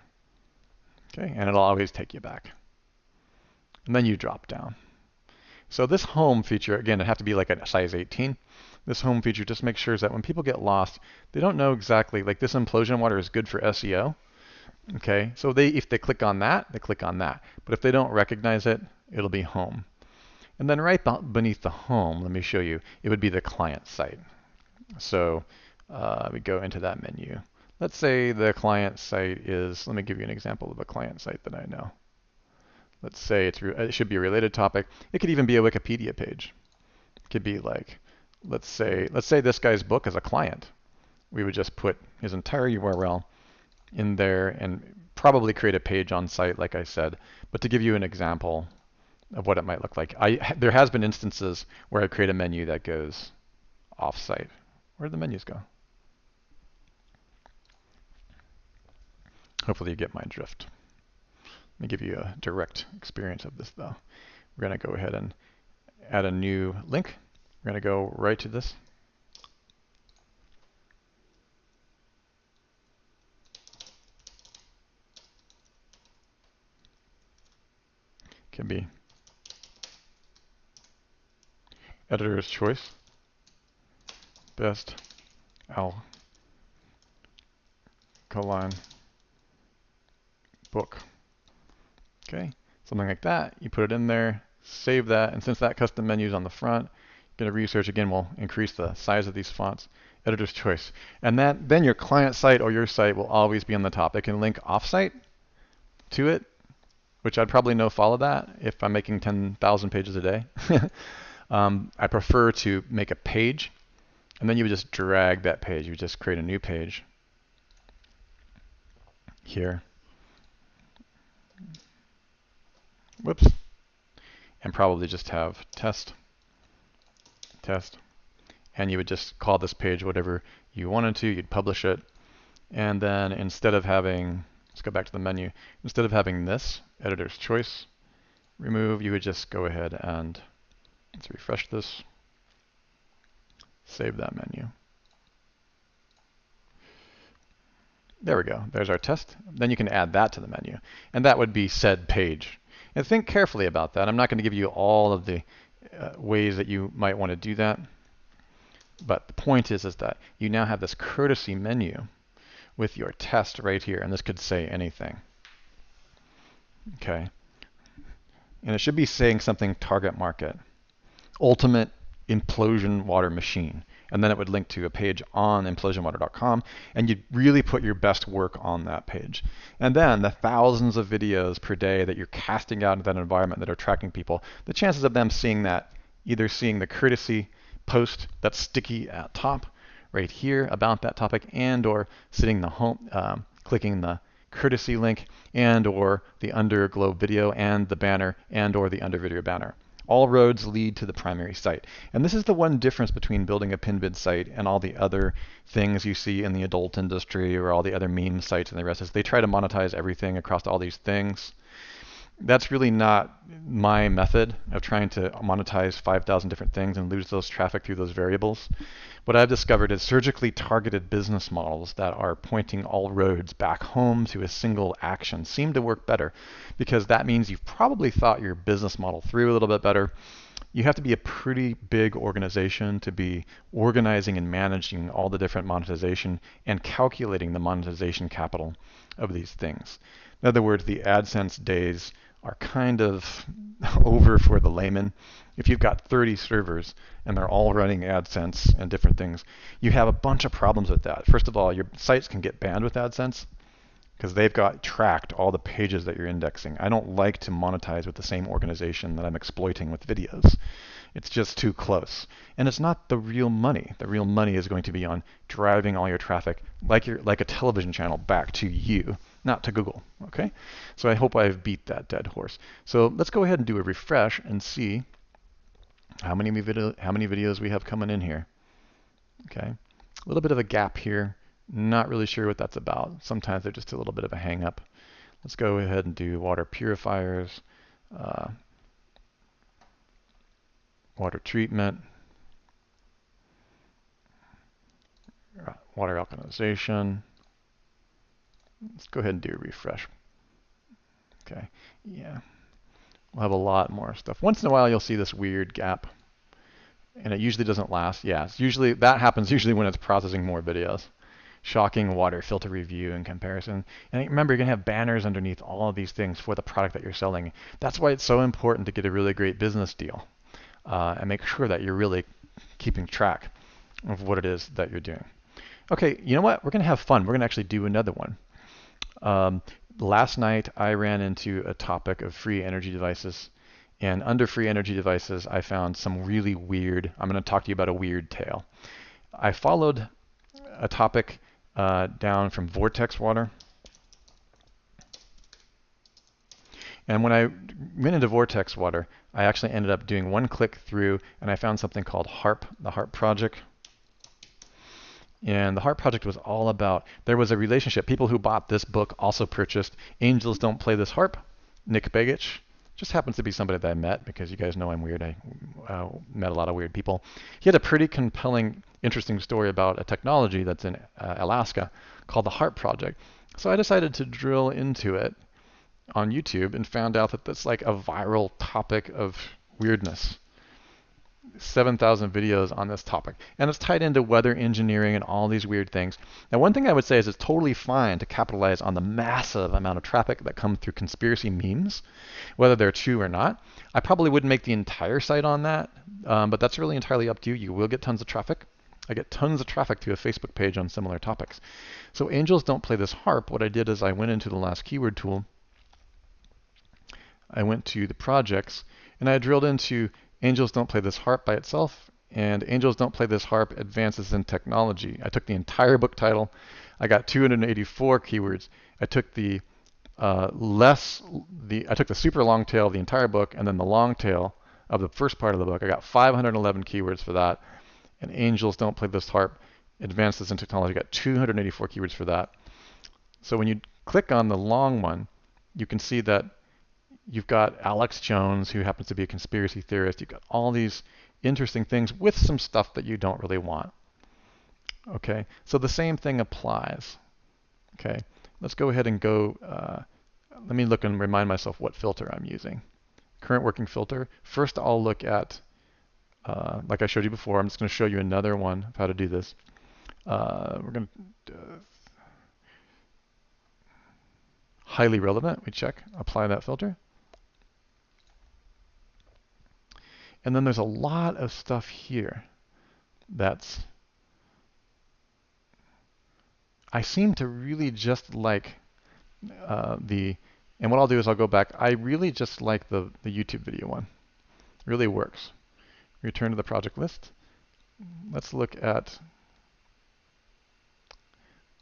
okay, and it'll always take you back. And then you drop down. So this home feature, again, it have to be like a size 18. This home feature just makes sure that when people get lost, they don't know exactly, like this implosion water is good for SEO. Okay, so if they click on that, they click on that. But if they don't recognize it, it'll be home. And then right beneath the home, let me show you, it would be the client site. So we go into that menu. Let's say the client site is, let me give you an example of a client site that I know. Let's say it should be a related topic. It could even be a Wikipedia page. It could be like, let's say this guy's book is a client. We would just put his entire URL in there and probably create a page on site, like I said. But to give you an example of what it might look like, there has been instances where I create a menu that goes off-site. Where did the menus go? Hopefully you get my drift. Let me give you a direct experience of this, though. We're going to go ahead and add a new link. We're going to go right to this. Can be editor's choice, best alkaline book Okay, something like that. You put it in there, save that, and since that custom menu is on the front, going to research again will increase the size of these fonts. Editor's choice. And then your client site or your site will always be on the top. It can link offsite to it, which I'd probably no follow that if I'm making 10,000 pages a day. I prefer to make a page, and then you would just drag that page. You would just create a new page here. Whoops. And probably just have test. And you would just call this page whatever you wanted to. You'd publish it. And then instead of having, let's go back to the menu, instead of having this, editor's choice, remove, you would just go ahead and let's refresh this, save that menu. There we go. There's our test. Then you can add that to the menu. And that would be said page. And think carefully about that. I'm not going to give you all of the ways that you might want to do that. But the point is that you now have this courtesy menu with your test right here. And this could say anything. Okay. And it should be saying something target market. Ultimate implosion water machine. And then it would link to a page on implosionwater.com, and you'd really put your best work on that page. And then the thousands of videos per day that you're casting out into that environment that are tracking people, the chances of them seeing that, either seeing the courtesy post that's sticky at top right here about that topic, and or sitting the home, clicking the courtesy link, and or the underglow video and the banner, and or the under video banner. All roads lead to the primary site. And this is the one difference between building a pin-bid site and all the other things you see in the adult industry or all the other meme sites and the rest is they try to monetize everything across all these things. That's really not my method of trying to monetize 5,000 different things and lose those traffic through those variables. What I've discovered is surgically targeted business models that are pointing all roads back home to a single action seem to work better, because that means you've probably thought your business model through a little bit better. You have to be a pretty big organization to be organizing and managing all the different monetization and calculating the monetization capital of these things. In other words, the AdSense days are kind of over for the layman. If you've got 30 servers and they're all running AdSense and different things, you have a bunch of problems with that. First of all, your sites can get banned with AdSense because they've got tracked all the pages that you're indexing. I don't like to monetize with the same organization that I'm exploiting with videos. It's just too close. And it's not the real money. The real money is going to be on driving all your traffic like a television channel back to you, not to Google. Okay? So I hope I've beat that dead horse. So let's go ahead and do a refresh and see how many videos we have coming in here. Okay? A little bit of a gap here. Not really sure what that's about. Sometimes they're just a little bit of a hang up. Let's go ahead and do water purifiers, water treatment, water alkalization. Let's go ahead and do a refresh. Okay, yeah. We'll have a lot more stuff. Once in a while you'll see this weird gap, and it usually doesn't last. Yeah, it's usually, that happens usually when it's processing more videos. Shocking water filter review in comparison. And remember, you're going to have banners underneath all of these things for the product that you're selling. That's why it's so important to get a really great business deal and make sure that you're really keeping track of what it is that you're doing. Okay, you know what? We're going to have fun. We're going to actually do another one. Last night, I ran into a topic of free energy devices. And under free energy devices, I found some really weird, I'm going to talk to you about a weird tale. I followed a topic down from Vortex Water. And when I went into Vortex Water, I actually ended up doing one click through, and I found something called HARP, the HARP project. And the HARP project was all about, there was a relationship. People who bought this book also purchased Angels Don't Play This HARP, Nick Begich. Just happens to be somebody that I met, because you guys know I'm weird. I met a lot of weird people. He had a pretty compelling, interesting story about a technology that's in Alaska called the HARP project. So I decided to drill into it on YouTube and found out that that's like a viral topic of weirdness. 7,000 videos on this topic. And it's tied into weather engineering and all these weird things. Now, one thing I would say is it's totally fine to capitalize on the massive amount of traffic that comes through conspiracy memes, whether they're true or not. I probably wouldn't make the entire site on that, but that's really entirely up to you. You will get tons of traffic. I get tons of traffic to a Facebook page on similar topics. So angels don't play this harp. What I did is I went into the last keyword tool. I went to the projects, and I drilled into angels don't play this harp by itself, and angels don't play this harp advances in technology. I took the entire book title. I got 284 keywords. I took the I took the super long tail of the entire book, and then the long tail of the first part of the book. I got 511 keywords for that. And angels don't play this harp advances in technology. I got 284 keywords for that. So when you click on the long one, you can see that you've got Alex Jones, who happens to be a conspiracy theorist. You've got all these interesting things with some stuff that you don't really want. Okay, so the same thing applies. Okay, let's go ahead and go, let me look and remind myself what filter I'm using. Current working filter. First, I'll look at, like I showed you before, I'm just going to show you another one of how to do this. We're going to highly relevant. We check, apply that filter. And then there's a lot of stuff here that's, I seem to really just like and what I'll do is I'll go back. I really just like the YouTube video one. It really works. Return to the project list. Let's look at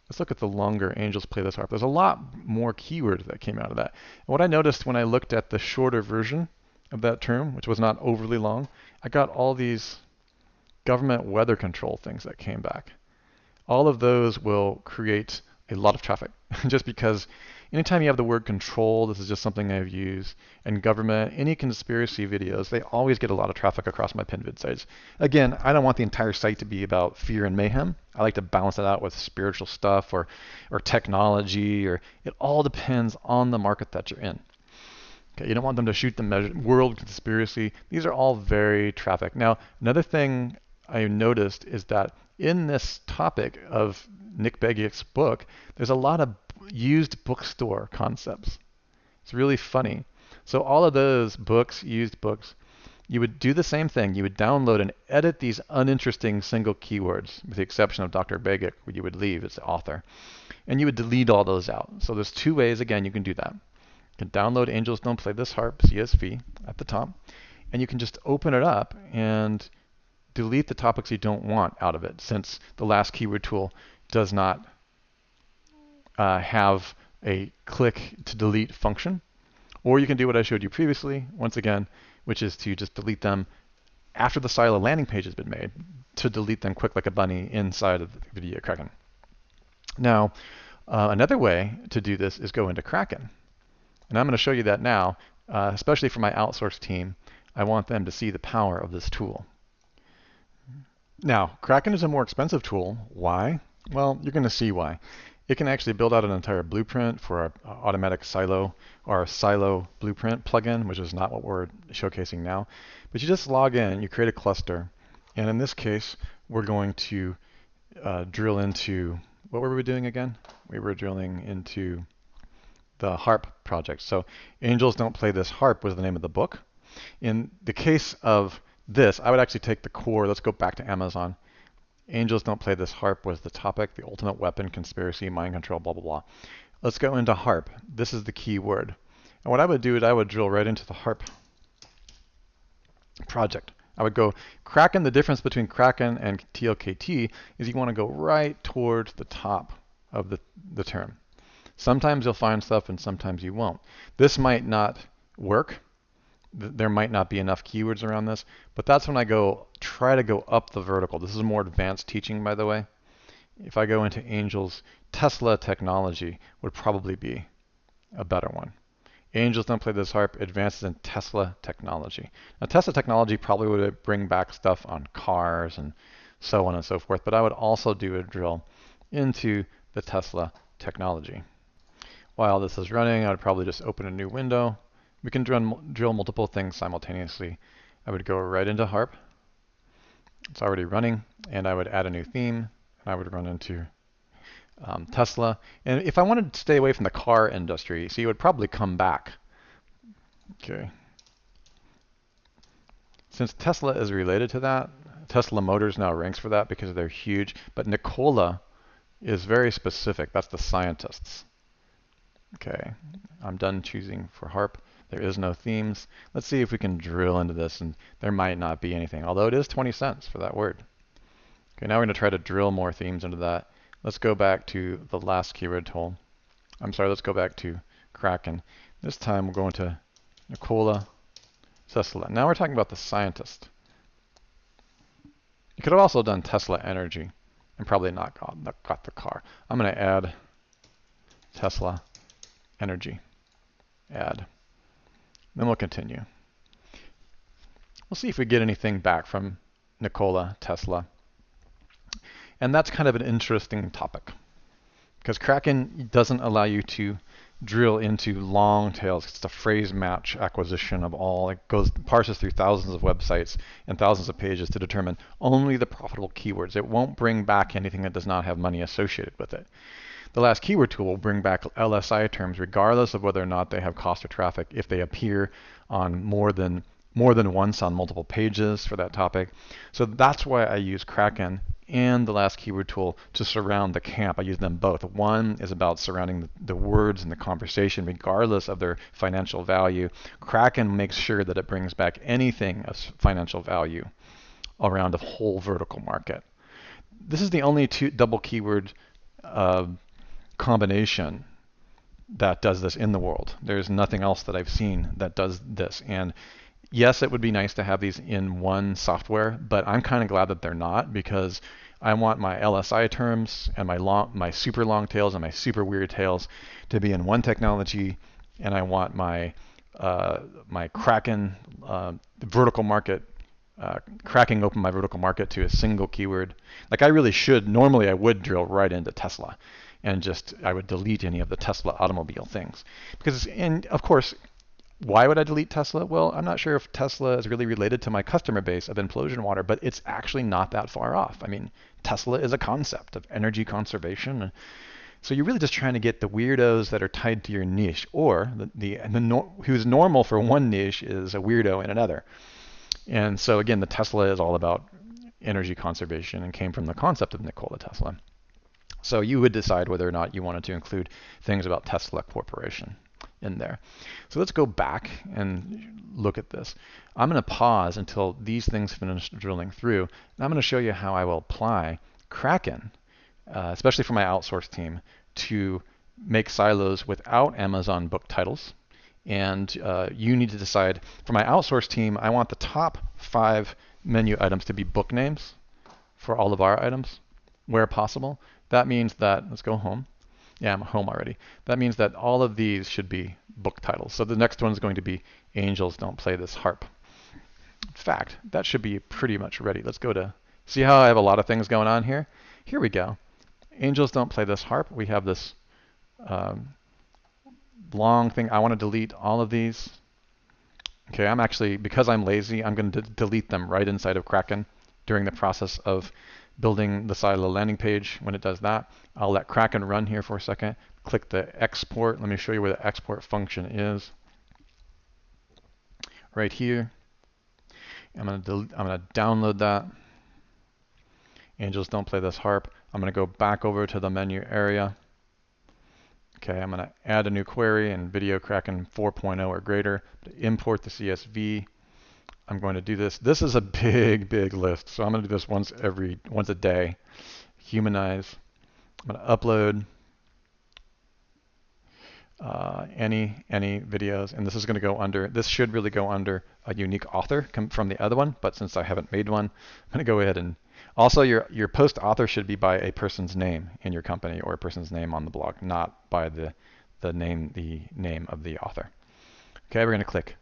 the longer angels play this harp. There's a lot more keywords that came out of that. And what I noticed when I looked at the shorter version of that term, which was not overly long, I got all these government weather control things that came back. All of those will create a lot of traffic just because anytime you have the word control, this is just something I've used, and government, any conspiracy videos, they always get a lot of traffic across my pinned vid sites. Again, I don't want the entire site to be about fear and mayhem. I like to balance it out with spiritual stuff or technology, or it all depends on the market that you're in. Okay, you don't want them to shoot the world conspiracy. These are all very traffic. Now, another thing I noticed is that in this topic of Nick Begiac's book, there's a lot of used bookstore concepts. It's really funny. So all of those books, used books, you would do the same thing. You would download and edit these uninteresting single keywords, with the exception of Dr. Begic, where you would leave as the author. And you would delete all those out. So there's two ways, again, you can do that. You can download Angels Don't Play This Harp, CSV, at the top. And you can just open it up and delete the topics you don't want out of it, since the last keyword tool does not have a click to delete function. Or you can do what I showed you previously, once again, which is to just delete them after the silo landing page has been made, to delete them quick like a bunny inside of the video Kraken. Now, another way to do this is go into Kraken. And I'm going to show you that now, especially for my outsourced team. I want them to see the power of this tool. Now, Kraken is a more expensive tool. Why? Well, you're going to see why. It can actually build out an entire blueprint for our automatic silo, or our silo blueprint plugin, which is not what we're showcasing now. But you just log in, you create a cluster, and in this case, we're going to drill into, what were we doing again? We were drilling into the harp project. So Angels Don't Play This Harp was the name of the book. In the case of this, I would actually take the core. Let's go back to Amazon. Angels Don't Play This Harp was the topic, the ultimate weapon, conspiracy, mind control, blah, blah, blah. Let's go into harp. This is the key word. And what I would do is I would drill right into the harp project. I would go Kraken. The difference between Kraken and TLKT is you want to go right towards the top of the term. Sometimes you'll find stuff and sometimes you won't. This might not work. There might not be enough keywords around this, but that's when I try to go up the vertical. This is more advanced teaching, by the way. If I go into Angels, Tesla technology would probably be a better one. Angels Don't Play This Harp, advances in Tesla technology. Now, Tesla technology probably would bring back stuff on cars and so on and so forth, but I would also do a drill into the Tesla technology. While this is running, I would probably just open a new window. We can drill multiple things simultaneously. I would go right into harp. It's already running, and I would add a new theme, and I would run into Tesla. And if I wanted to stay away from the car industry, so you would probably come back. Okay. Since Tesla is related to that, Tesla Motors now ranks for that because they're huge. But Nikola is very specific. That's the scientists. Okay, I'm done choosing for harp. There is no themes. Let's see if we can drill into this, and there might not be anything, although it is 20 cents for that word. Okay, now we're going to try to drill more themes into that. Let's go back to the last keyword tool. Let's go back to Kraken. This time we're going to Nikola Tesla. Now we're talking about the scientist. You could have also done Tesla Energy and probably not got the car. I'm going to add Tesla Energy. Add. Then we'll continue. We'll see if we get anything back from Nikola Tesla. And that's kind of an interesting topic because Kraken doesn't allow you to drill into long tails. It's a phrase match acquisition of all. It parses through thousands of websites and thousands of pages to determine only the profitable keywords. It won't bring back anything that does not have money associated with it. The last keyword tool will bring back LSI terms regardless of whether or not they have cost or traffic if they appear on more than once on multiple pages for that topic. So that's why I use Kraken and the last keyword tool to surround the camp. I use them both. One is about surrounding the words in the conversation regardless of their financial value. Kraken makes sure that it brings back anything of financial value around a whole vertical market. This is the only double keyword combination that does this in the world. There's nothing else that I've seen that does this. And yes, it would be nice to have these in one software, but I'm kind of glad that they're not because I want my LSI terms and my super long tails and my super weird tails to be in one technology, and I want my my Kraken vertical market cracking open my vertical market to a single keyword. Like I really should, normally I would drill right into Tesla and I would delete any of the Tesla automobile things. And of course, why would I delete Tesla? Well, I'm not sure if Tesla is really related to my customer base of implosion water, but it's actually not that far off. I mean, Tesla is a concept of energy conservation. So you're really just trying to get the weirdos that are tied to your niche, or who's normal for one niche is a weirdo in another. And so again, the Tesla is all about energy conservation and came from the concept of Nikola Tesla. So you would decide whether or not you wanted to include things about Tesla Corporation in there. So let's go back and look at this. I'm going to pause until these things finish drilling through, and I'm going to show you how I will apply Kraken, especially for my outsourced team, to make silos without Amazon book titles. And you need to decide, for my outsourced team, I want the top 5 menu items to be book names for all of our items where possible. That means that, let's go home. Yeah, I'm home already. That means that all of these should be book titles. So the next one is going to be Angels Don't Play This Harp. In fact, that should be pretty much ready. Let's go to, see how I have a lot of things going on here? Here we go. Angels Don't Play This Harp. We have this long thing. I want to delete all of these. Okay, I'm actually, because I'm lazy, I'm going to delete them right inside of Kraken during the process of building the silo landing page. When it does that, I'll let Kraken run here for a second. Click the export. Let me show you where the export function is. Right here. I'm going to download that. Angels Don't Play This Harp. I'm going to go back over to the menu area. Okay, I'm going to add a new query in Video Kraken 4.0 or greater. Import the CSV. I'm going to do this. This is a big, big list, so I'm going to do this once a day. Humanize. I'm going to upload any videos, and this is going to go under. This should really go under a unique author from the other one, but since I haven't made one, I'm going to go ahead and also your post author should be by a person's name in your company or a person's name on the blog, not by the name of the author. Okay, we're going to click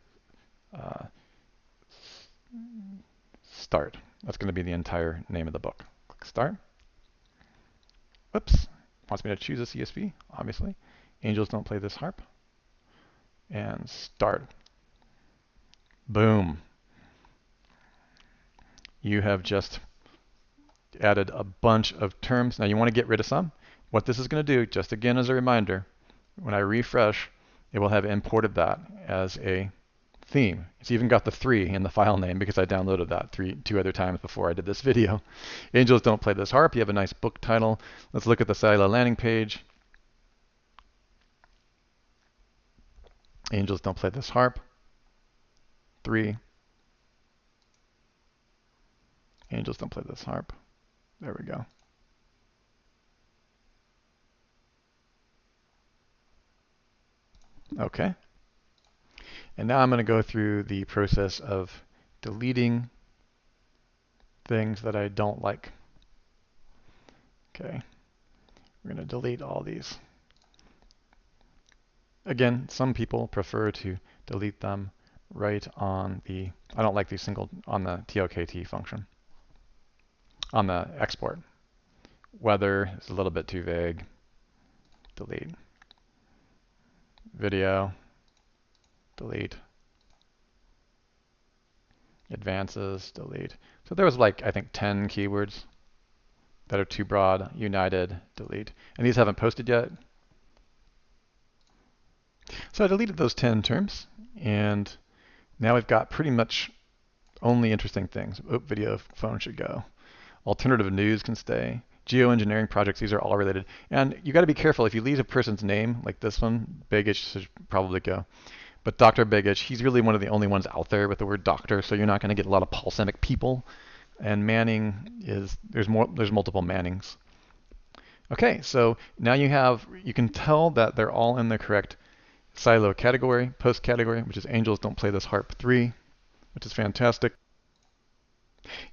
start. That's going to be the entire name of the book. Click start. Whoops. Wants me to choose a CSV, obviously. Angels Don't Play This Harp. And start. Boom. You have just added a bunch of terms. Now you want to get rid of some. What this is going to do, just again as a reminder, when I refresh, it will have imported that as a theme. It's even got the 3 in the file name because I downloaded that 2 other times before I did this video. Angels don't play this harp. You have a nice book title. Let's look at the silo landing page. Angels don't play this harp. 3. Angels don't play this harp. There we go. Okay. And now I'm going to go through the process of deleting things that I don't like. Okay. We're going to delete all these. Again, some people prefer to delete them right on the, I don't like these on the TOKT function, on the export. Weather is a little bit too vague. Delete. Video. Delete. Advances. Delete. So there was like, I think 10 keywords that are too broad. United. Delete. And these haven't posted yet. So I deleted those 10 terms, and now we've got pretty much only interesting things. Video, phone should go. Alternative news can stay. Geoengineering projects, these are all related. And you got to be careful. If you leave a person's name, like this one, Begich should probably go. But Dr. Begich, he's really one of the only ones out there with the word doctor, so you're not going to get a lot of Paulsemic people. And Manning is, there's multiple Mannings. Okay, so now you can tell that they're all in the correct silo category, post category, which is Angels Don't Play This Harp 3, which is fantastic.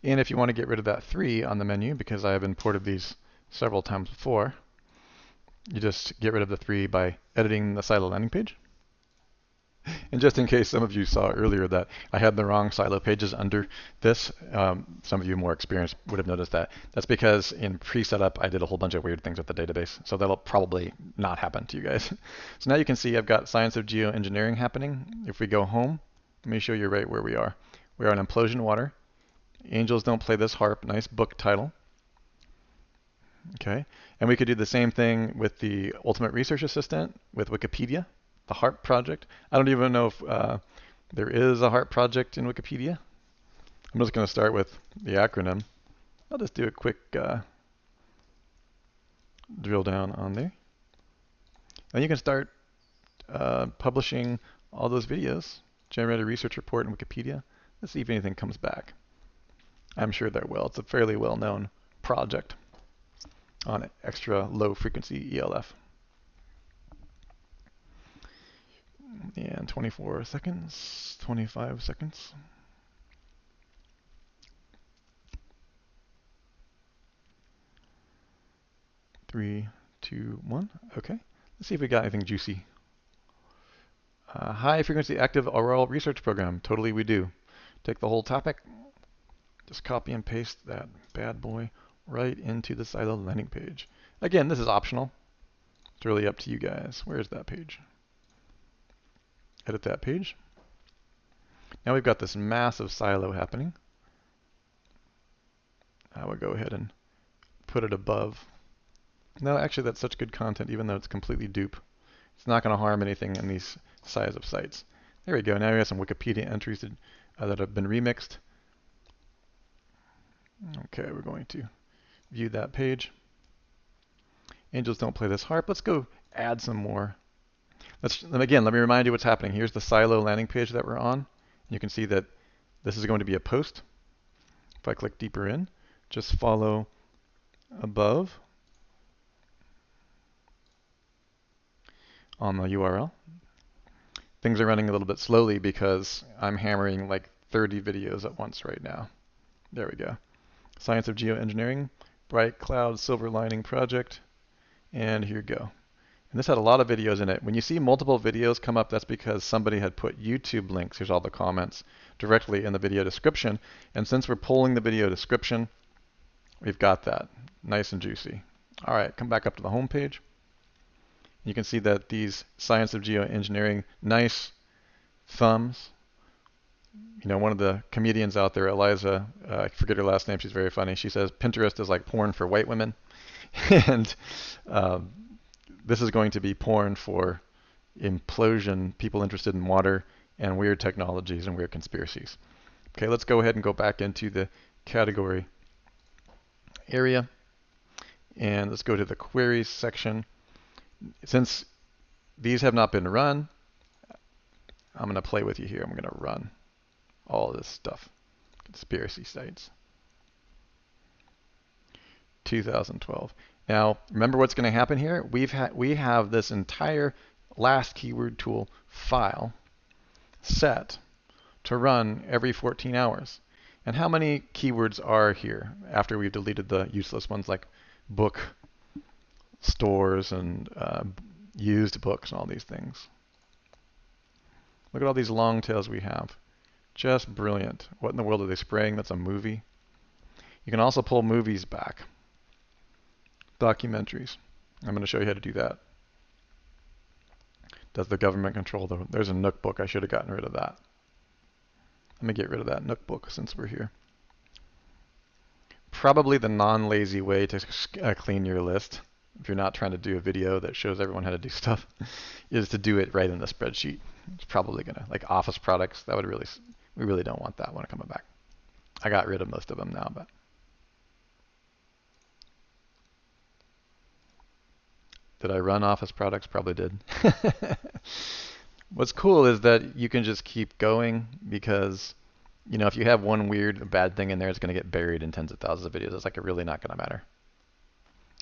And if you want to get rid of that 3 on the menu, because I have imported these several times before, you just get rid of the 3 by editing the silo landing page. And just in case some of you saw earlier that I had the wrong silo pages under this, some of you more experienced would have noticed that. That's because in pre-setup I did a whole bunch of weird things with the database, so that'll probably not happen to you guys. So now you can see I've got Science of Geoengineering happening. If we go home, let me show you right where we are. We are on Implosion Water. Angels Don't Play This Harp, nice book title. Okay, and we could do the same thing with the Ultimate Research Assistant with Wikipedia. The HARP project. I don't even know if there is a HARP project in Wikipedia. I'm just going to start with the acronym. I'll just do a quick drill down on there. And you can start publishing all those videos. Generate a research report in Wikipedia. Let's see if anything comes back. I'm sure there will. It's a fairly well-known project on extra low frequency ELF. And 24 seconds, 25 seconds. Three, two, one. Okay. Let's see if we got anything juicy. High frequency active auroral research program. Totally we do. Take the whole topic, just copy and paste that bad boy right into the silo landing page. Again, this is optional. It's really up to you guys. Where's that page? Edit that page. Now we've got this massive silo happening. I will go ahead and put it above. No, actually that's such good content even though it's completely dupe. It's not going to harm anything in these size of sites. There we go. Now we have some Wikipedia entries that have been remixed. Okay, we're going to view that page. Angels Don't Play This Harp. Let's go add some more. Again, let me remind you what's happening. Here's the silo landing page that we're on. You can see that this is going to be a post. If I click deeper in, just follow above on the URL. Things are running a little bit slowly because I'm hammering like 30 videos at once right now. There we go. Science of Geoengineering, Bright Cloud Silver Lining Project, and here you go. And this had a lot of videos in it. When you see multiple videos come up, that's because somebody had put YouTube links, here's all the comments, directly in the video description. And since we're pulling the video description, we've got that nice and juicy. All right, come back up to the home page. You can see that these Science of Geoengineering, nice thumbs, You know, one of the comedians out there, Eliza, I forget her last name, she's very funny. She says Pinterest is like porn for white women. And um, this is going to be porn for implosion, people interested in water and weird technologies and weird conspiracies. Okay, let's go ahead and go back into the category area. And let's go to the queries section. Since these have not been run, I'm going to play with you here. I'm going to run all this stuff. Conspiracy sites. 2012. Now, remember what's going to happen here? We have this entire last keyword tool file set to run every 14 hours. And how many keywords are here after we've deleted the useless ones like book, stores, and used books and all these things? Look at all these long tails we have. Just brilliant. What in the world are they spraying? That's a movie. You can also pull movies back. Documentaries. I'm going to show you how to do that. Does the government control the... There's a Nook book. I should have gotten rid of that. Let me get rid of that Nook book since we're here. Probably the non-lazy way to clean your list, if you're not trying to do a video that shows everyone how to do stuff, is to do it right in the spreadsheet. It's probably going to, like office products, that would really, we really don't want that one coming back. I got rid of most of them now, but. Did I run office products? Probably did. What's cool is that you can just keep going because, you know, if you have one weird bad thing in there, it's going to get buried in tens of thousands of videos. It's like really not going to matter.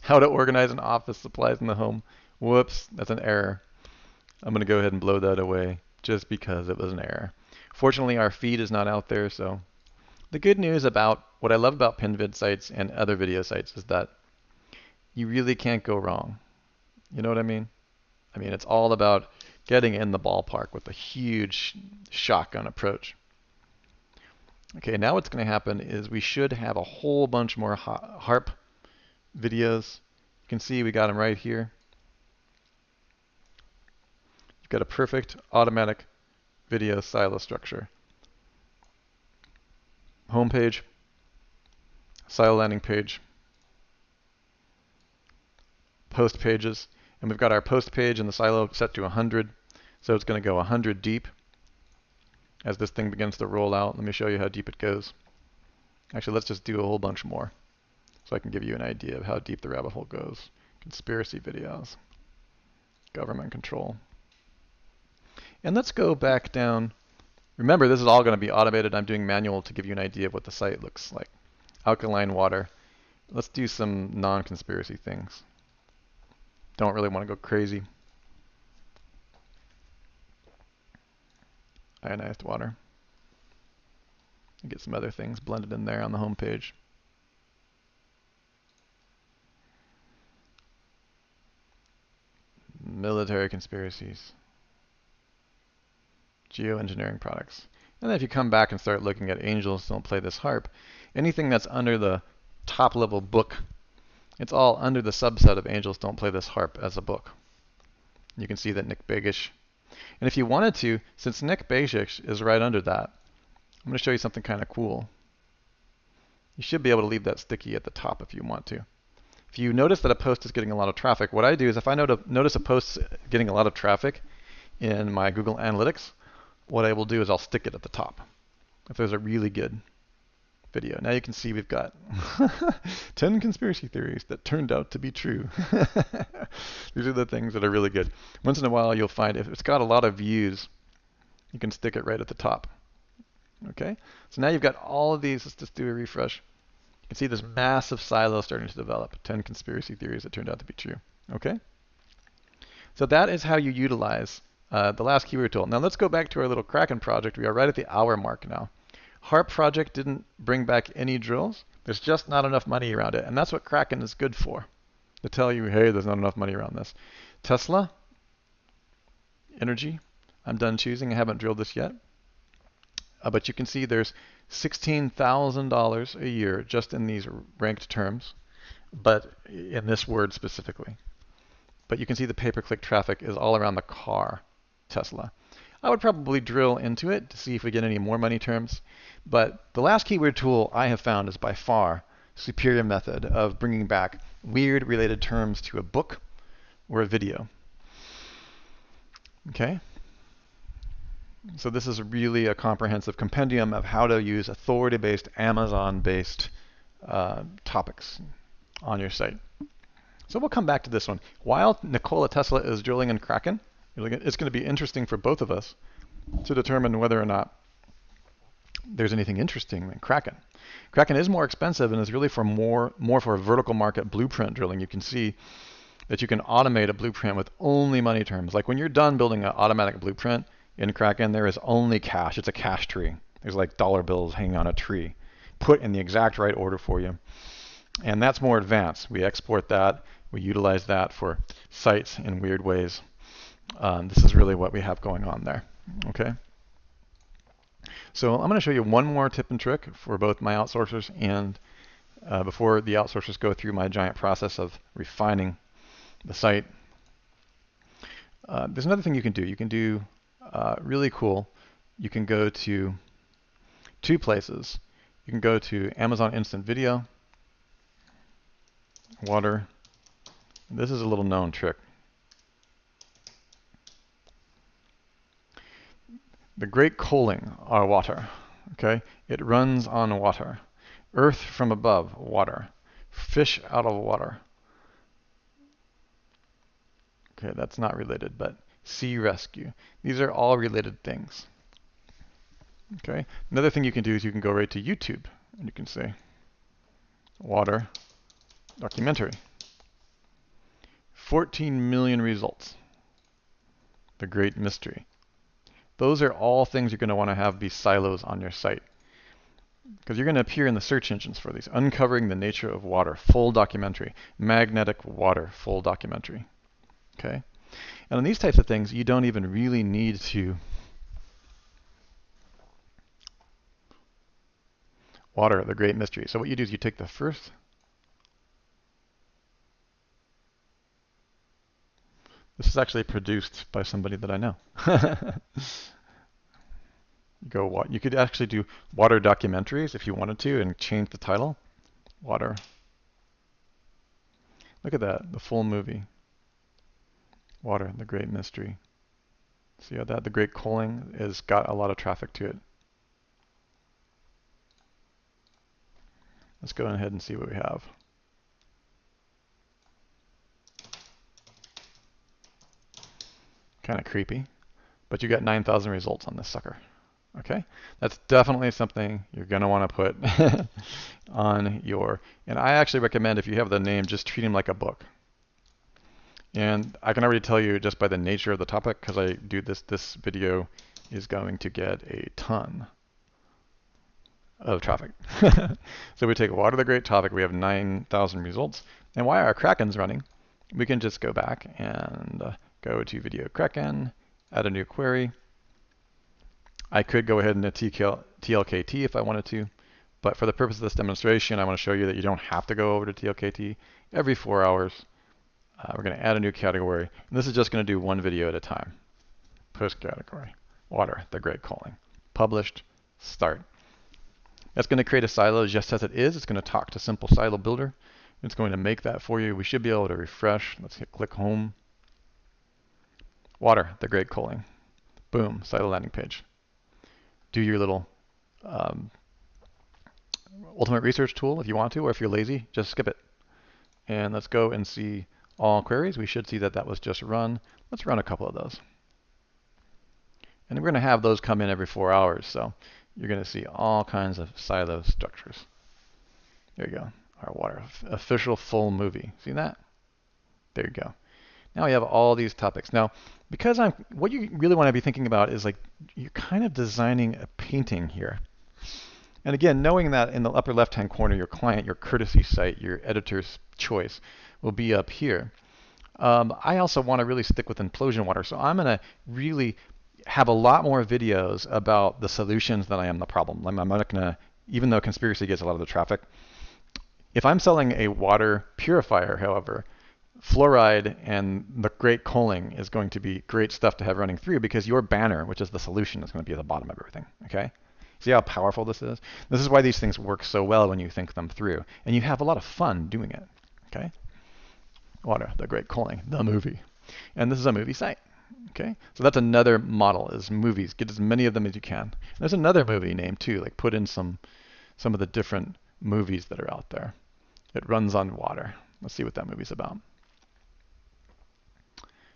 How to organize an office supplies in the home. Whoops, that's an error. I'm going to go ahead and blow that away just because it was an error. Fortunately, our feed is not out there, so the good news about what I love about PinVid sites and other video sites is that you really can't go wrong. You know what I mean? I mean, it's all about getting in the ballpark with a huge shotgun approach. Okay, now what's going to happen is we should have a whole bunch more HARP videos. You can see we got them right here. You've got a perfect automatic video silo structure. Homepage, silo landing page, post pages. And we've got our post page in the silo set to 100. So it's going to go 100 deep as this thing begins to roll out. Let me show you how deep it goes. Actually, let's just do a whole bunch more so I can give you an idea of how deep the rabbit hole goes. Conspiracy videos, government control. And let's go back down. Remember, this is all going to be automated. I'm doing manual to give you an idea of what the site looks like. Alkaline water. Let's do some non-conspiracy things. Don't really want to go crazy. Ionized water. And get some other things blended in there on the home page. Military conspiracies. Geoengineering products. And then if you come back and start looking at angels don't play this harp, anything that's under the top level book, it's all under the subset of angels don't play this harp as a book. You can see that Nick Bagish. And if you wanted to, since Nick Bagish is right under that, I'm going to show you something kind of cool. You should be able to leave that sticky at the top if you want to. If you notice that a post is getting a lot of traffic, what I do is if I notice a post getting a lot of traffic in my Google Analytics, what I will do is I'll stick it at the top if there's a really good video. Now you can see we've got 10 conspiracy theories that turned out to be true. These are the things that are really good. Once in a while you'll find if it's got a lot of views, you can stick it right at the top. Okay, so now you've got all of these. Let's just do a refresh. You can see this massive silo starting to develop. 10 conspiracy theories that turned out to be true. Okay, so that is how you utilize the last keyword tool. Now let's go back to our little Kraken project. We are right at the hour mark now. HARP project didn't bring back any drills. There's just not enough money around it. And that's what Kraken is good for, to tell you, hey, there's not enough money around this. Tesla, energy, I'm done choosing. I haven't drilled this yet. But you can see there's $16,000 a year just in these ranked terms, but in this word specifically. But you can see the pay-per-click traffic is all around the car, Tesla. I would probably drill into it to see if we get any more money terms. But the last keyword tool I have found is by far superior method of bringing back weird related terms to a book or a video. Okay? So this is really a comprehensive compendium of how to use authority-based, Amazon-based topics on your site. So we'll come back to this one. While Nikola Tesla is drilling in Kraken, it's going to be interesting for both of us to determine whether or not there's anything interesting in Kraken. Kraken is more expensive and is really for more for vertical market blueprint drilling. You can see that you can automate a blueprint with only money terms. Like when you're done building an automatic blueprint in Kraken, there is only cash. It's a cash tree. There's like dollar bills hanging on a tree, put in the exact right order for you. And that's more advanced. We export that. We utilize that for sites in weird ways. This is really what we have going on there. Okay. So I'm going to show you one more tip and trick for both my outsourcers and before the outsourcers go through my giant process of refining the site. There's another thing you can do. You can do really cool. You can go to two places. You can go to Amazon Instant Video, water. This is a little known trick. The great coaling are water. Okay, it runs on water. Earth from above, water. Fish out of water. Okay, that's not related, but sea rescue. These are all related things. Okay, another thing you can do is you can go right to YouTube and you can say water documentary. 14 million results. The great mystery. Those are all things you're going to want to have be silos on your site, because you're going to appear in the search engines for these. Uncovering the nature of water, full documentary. Magnetic water, full documentary. Okay, and on these types of things, you don't even really need to water, the great mystery. So what you do is you take the first. This is actually produced by somebody that I know. You could actually do water documentaries if you wanted to and change the title. Water. Look at that, the full movie. Water, the great mystery. See how that, the great coaling, has got a lot of traffic to it. Let's go ahead and see what we have. Kind of creepy, but you got 9,000 results on this sucker. Okay, that's definitely something you're going to want to put on your, and I actually recommend if you have the name, just treat him like a book. And I can already tell you just by the nature of the topic, because I do this video is going to get a ton of traffic. So we take water, the great topic, we have 9,000 results. And while our Kraken's running, we can just go back and go to video Kraken, add a new query. I could go ahead and TLKT if I wanted to, but for the purpose of this demonstration, I want to show you that you don't have to go over to TLKT. Every 4 hours, we're going to add a new category, and this is just going to do one video at a time. Post category, water, the great calling. Published, start. That's going to create a silo just as it is. It's going to talk to Simple Silo Builder. It's going to make that for you. We should be able to refresh. Let's click home. Water, the great calling. Boom, silo landing page. Do your little ultimate research tool if you want to, or if you're lazy, just skip it. And let's go and see all queries. We should see that that was just run. Let's run a couple of those. And we're going to have those come in every 4 hours. So you're going to see all kinds of silo structures. There you go. Our water official full movie. See that? There you go. Now we have all these topics. Now, because what you really want to be thinking about is like you're kind of designing a painting here. And again, knowing that in the upper left-hand corner, your client, your courtesy site, your editor's choice will be up here. I also want to really stick with implosion water. So I'm going to really have a lot more videos about the solutions than I am the problem. I'm not going to, even though conspiracy gets a lot of the traffic. If I'm selling a water purifier, however, fluoride and the great culling is going to be great stuff to have running through because your banner, which is the solution, is going to be at the bottom of everything. Okay? See how powerful this is? This is why these things work so well when you think them through. And you have a lot of fun doing it. Okay? Water, the great culling, the movie. And this is a movie site. Okay? So that's another model is movies. Get as many of them as you can. There's another movie name too, like put in some of the different movies that are out there. It runs on water. Let's see what that movie's about.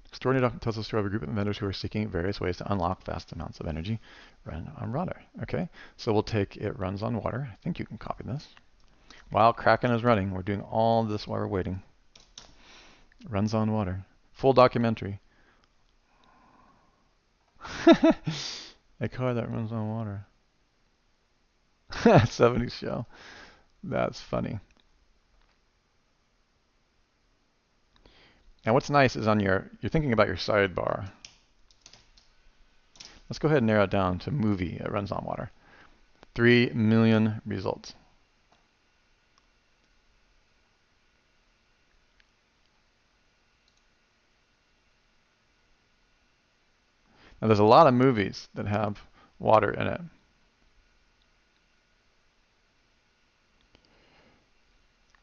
Extraordinary document tells the story of a group of vendors who are seeking various ways to unlock vast amounts of energy run on water. Okay, so we'll take it runs on water. I think you can copy this. While Kraken is running, we're doing all this while we're waiting. It runs on water. Full documentary. A car that runs on water. 70s show. That's funny. Now what's nice is on you're thinking about your sidebar. Let's go ahead and narrow it down to movie. It runs on water. 3 million results. Now there's a lot of movies that have water in it.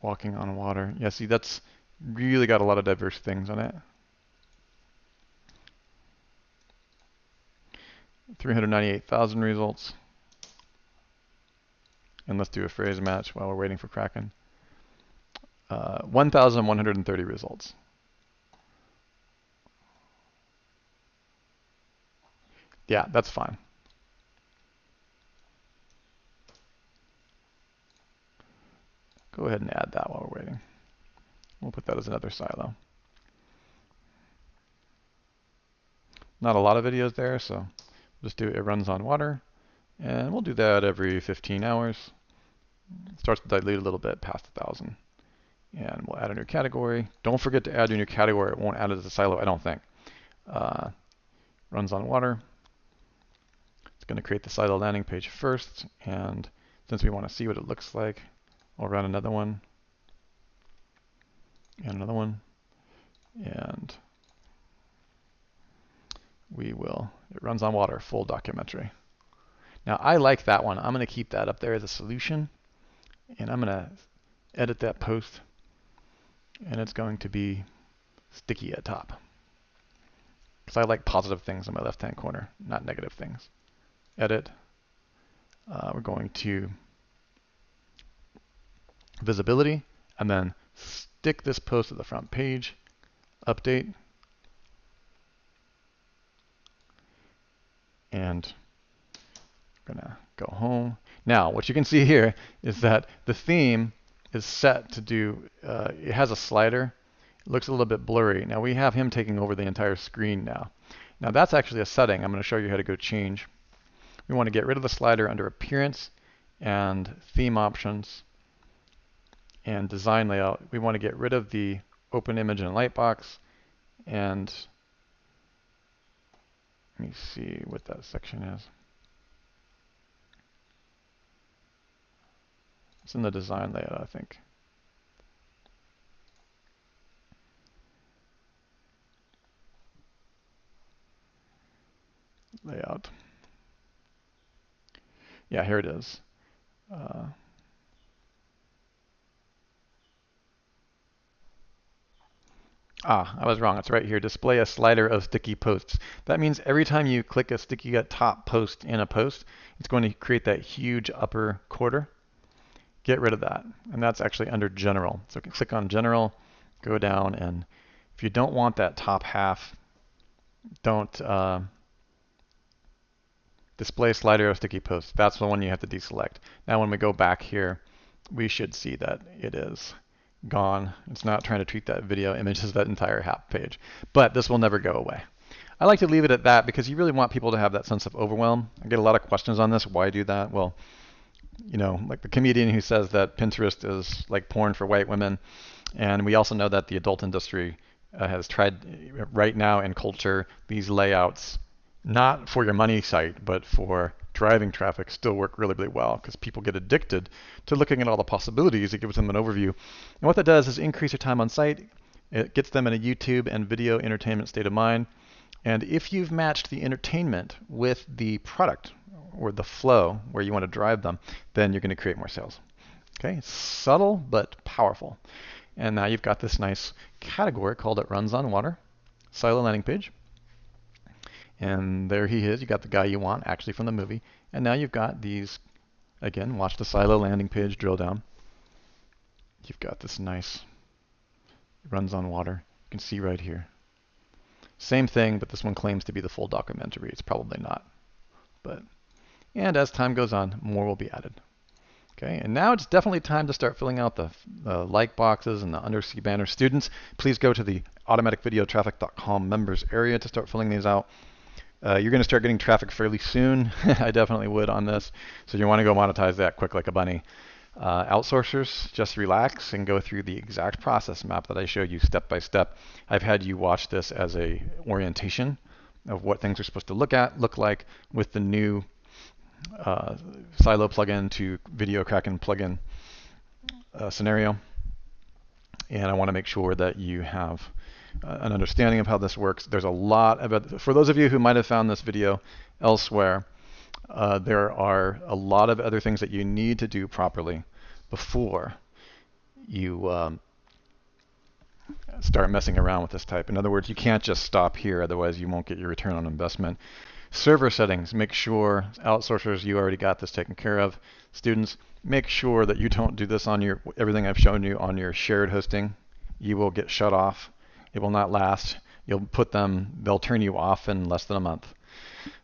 Walking on water. Yeah, see, that's really got a lot of diverse things on it. 398,000 results. And let's do a phrase match while we're waiting for Kraken. 1,130 results. Yeah, that's fine. Go ahead and add that while we're waiting. We'll put that as another silo. Not a lot of videos there, so just do it runs on water. And we'll do that every 15 hours. It starts to dilute a little bit past 1,000. And we'll add a new category. Don't forget to add your new category. It won't add it as a silo, I don't think. Runs on water. It's going to create the silo landing page first. And since we want to see what it looks like, I'll run another one. And another one. And we will, it runs on water, full documentary. Now I like that one. I'm going to keep that up there as a solution. And I'm going to edit that post. And it's going to be sticky at top. Because I like positive things in my left-hand corner, not negative things. Edit. We're going to visibility, and then stick this post at the front page. Update. And I'm going to go home. Now, what you can see here is that the theme is set to do, it has a slider. It looks a little bit blurry. Now we have him taking over the entire screen now. Now that's actually a setting. I'm going to show you how to go change. We want to get rid of the slider under Appearance and Theme Options and Design Layout. We want to get rid of the Open Image and Lightbox. And let me see what that section is. It's in the Design Layout, I think. Layout. Yeah, here it is. I was wrong. It's right here. Display a slider of sticky posts. That means every time you click a sticky top post in a post, it's going to create that huge upper quarter. Get rid of that. And that's actually under General. So click on General, go down, and if you don't want that top half, don't display slider of sticky posts. That's the one you have to deselect. Now when we go back here, we should see that it is gone. It's not trying to treat that video image as that entire half page. But this will never go away. I like to leave it at that because you really want people to have that sense of overwhelm. I get a lot of questions on this. Why do that? Well, you know, like the comedian who says that Pinterest is like porn for white women. And we also know that the adult industry has tried right now in culture these layouts, not for your money site, but for driving traffic, still work really, really well because people get addicted to looking at all the possibilities. It gives them an overview. And what that does is increase your time on site, It gets them in a YouTube and video entertainment state of mind. And if you've matched the entertainment with the product or the flow where you want to drive them, then you're going to create more sales. Okay, it's subtle but powerful. And now you've got this nice category called It Runs on Water, silo landing page. And there he is. You got the guy you want actually from the movie. And now you've got these, again, watch the silo landing page drill down. You've got this nice, it runs on water. You can see right here. Same thing, but this one claims to be the full documentary. It's probably not. And as time goes on, more will be added. Okay, and now it's definitely time to start filling out the like boxes and the undersea banner. Students, please go to the automaticvideotraffic.com members area to start filling these out. You're going to start getting traffic fairly soon. I definitely would on this. So you want to go monetize that quick like a bunny. Outsourcers, just relax and go through the exact process map that I showed you step by step. I've had you watch this as a orientation of what things are supposed to look like with the new Silo plugin to Video Kraken plugin scenario. And I want to make sure that you have an understanding of how this works. There's a lot of it. For those of you who might have found this video elsewhere, there are a lot of other things that you need to do properly before you start messing around with this type. In other words, you can't just stop here, otherwise you won't get your return on investment. Server settings, make sure, outsourcers, you already got this taken care of. Students, make sure that you don't do this on your, everything I've shown you on your shared hosting. You will get shut off. It will not last. You'll put them, they'll turn you off in less than a month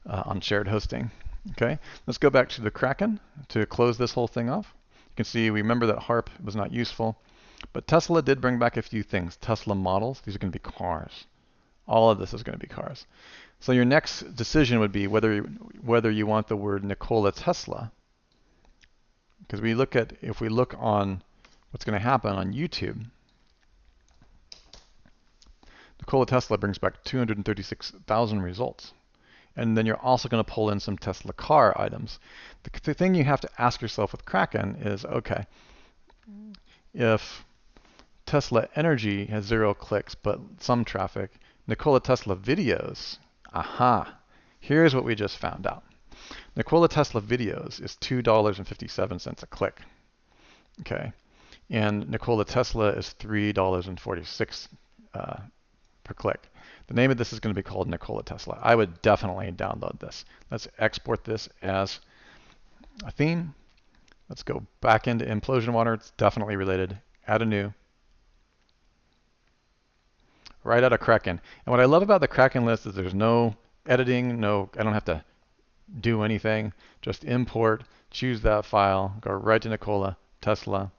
on shared hosting. Okay, let's go back to the Kraken to close this whole thing off. You can see, remember that HARP was not useful, but Tesla did bring back a few things. Tesla models, these are going to be cars. All of this is going to be cars. So your next decision would be whether you want the word Nikola Tesla. Because if we look on what's going to happen on YouTube, Nikola Tesla brings back 236,000 results. And then you're also going to pull in some Tesla car items. The thing you have to ask yourself with Kraken is, okay, if Tesla Energy has 0 clicks but some traffic, Nikola Tesla videos, aha, here's what we just found out. Nikola Tesla videos is $2.57 a click, okay, and Nikola Tesla is $3.46 per click. The name of this is going to be called Nikola Tesla. I would definitely download this. Let's export this as a theme. Let's go back into Implosion Water. It's definitely related. Add a new. Right out of Kraken. And what I love about the Kraken list is there's no editing, I don't have to do anything. Just import, choose that file, go right to Nikola Tesla.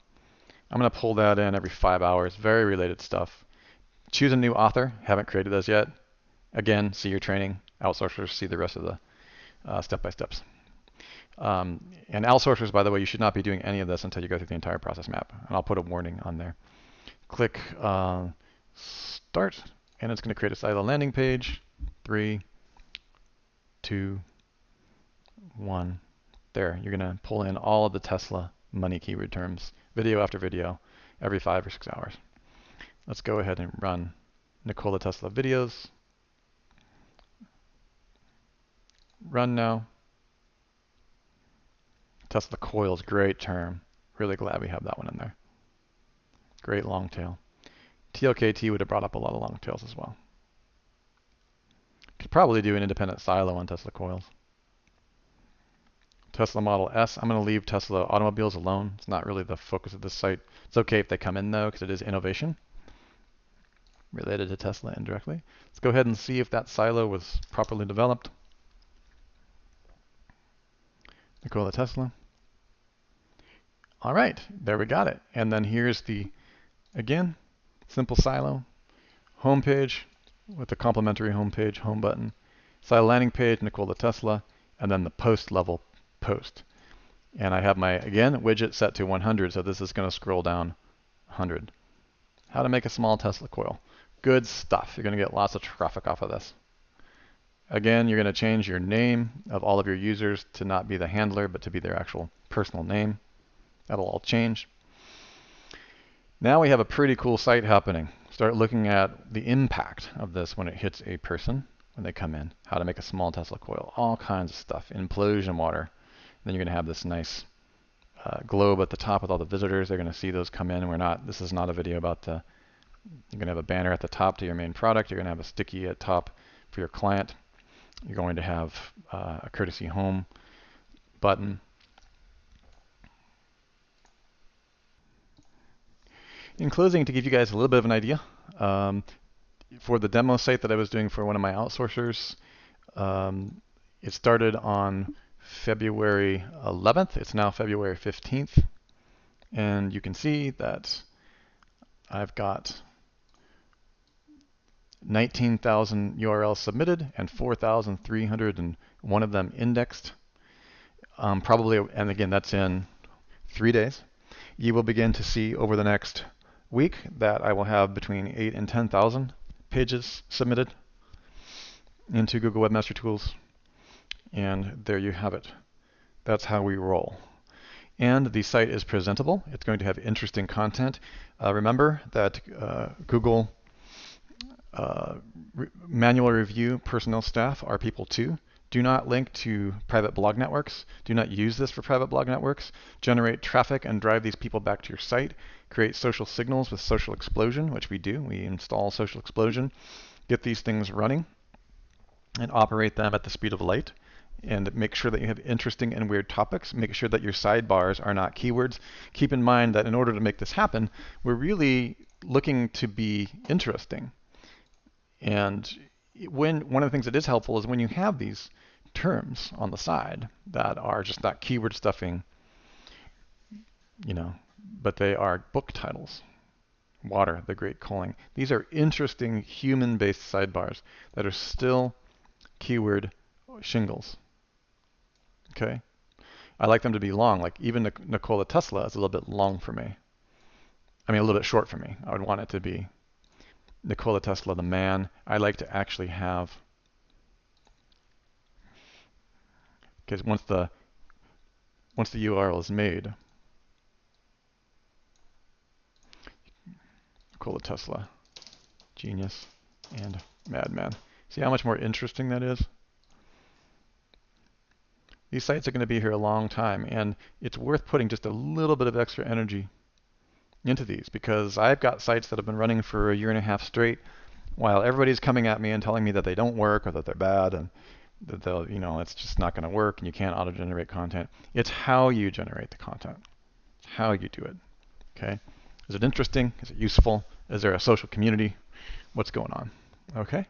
I'm going to pull that in every 5 hours. Very related stuff. Choose a new author. Haven't created those yet. Again, see your training. Outsourcers, see the rest of the step-by-steps. And outsourcers, by the way, you should not be doing any of this until you go through the entire process map. And I'll put a warning on there. Click Start, and it's going to create a silo landing page. 3, 2, 1. There, you're going to pull in all of the Tesla money keyword terms, video after video, every 5 or 6 hours. Let's go ahead and run Nikola Tesla videos. Run now. Tesla coils, great term. Really glad we have that one in there. Great long tail. TLKT would have brought up a lot of long tails as well. Could probably do an independent silo on Tesla coils. Tesla Model S. I'm going to leave Tesla automobiles alone. It's not really the focus of this site. It's okay if they come in though, because it is innovation related to Tesla indirectly. Let's go ahead and see if that silo was properly developed. Nikola Tesla. All right, there we got it. And then here's the, again, simple silo, home page with the complementary home page, home button, silo landing page, Nikola Tesla, and then the post level post. And I have my, again, widget set to 100, so this is going to scroll down 100. How to make a small Tesla coil. Good stuff. You're going to get lots of traffic off of this. Again, you're going to change your name of all of your users to not be the handler, but to be their actual personal name. That'll all change. Now we have a pretty cool site happening. Start looking at the impact of this when it hits a person when they come in. How to make a small Tesla coil, all kinds of stuff. Implosion water. Then you're going to have this nice globe at the top with all the visitors. They're going to see those come in. This is not a video about the, you're going to have a banner at the top to your main product. You're going to have a sticky at top for your client. You're going to have a courtesy home button. In closing, to give you guys a little bit of an idea, for the demo site that I was doing for one of my outsourcers, it started on February 11th. It's now February 15th. And you can see that I've got 19,000 URLs submitted and 4,301 of them indexed. Probably, and again, that's in 3 days. You will begin to see over the next week that I will have between 8,000 and 10,000 pages submitted into Google Webmaster Tools. And there you have it. That's how we roll. And the site is presentable. It's going to have interesting content. Remember that Google manual review personnel staff are people too. Do not link to private blog networks. Do not use this for private blog networks. Generate traffic and drive these people back to your site. Create social signals with Social Explosion, which we do. We install Social Explosion. Get these things running and operate them at the speed of light. And make sure that you have interesting and weird topics. Make sure that your sidebars are not keywords. Keep in mind that in order to make this happen, we're really looking to be interesting. And one of the things that is helpful is when you have these terms on the side that are just not keyword stuffing, but they are book titles. Water, the Great Calling. These are interesting human-based sidebars that are still keyword shingles. Okay? I like them to be long. Like even Nikola Tesla is a little bit long for me. I mean, a little bit short for me. I would want it to be Nikola Tesla, the man. I like to actually have, because once the URL is made, Nikola Tesla, genius and madman. See how much more interesting that is? These sites are going to be here a long time, and it's worth putting just a little bit of extra energy into these, because I've got sites that have been running for 1.5 years straight while everybody's coming at me and telling me that they don't work or that they're bad and that they'll, it's just not going to work and you can't auto-generate content. It's how you generate the content. It's how you do it. Okay? Is it interesting? Is it useful? Is there a social community? What's going on? Okay?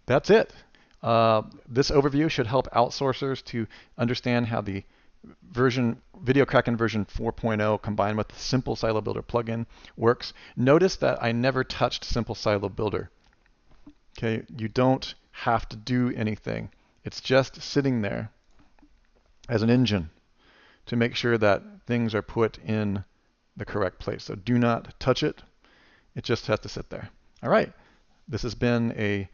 That's it. This overview should help outsourcers to understand how the Video Kraken version 4.0 combined with the Simple Silo Builder plugin works. Notice that I never touched Simple Silo Builder. Okay, you don't have to do anything. It's just sitting there as an engine to make sure that things are put in the correct place. So do not touch it. It just has to sit there. All right, this has been a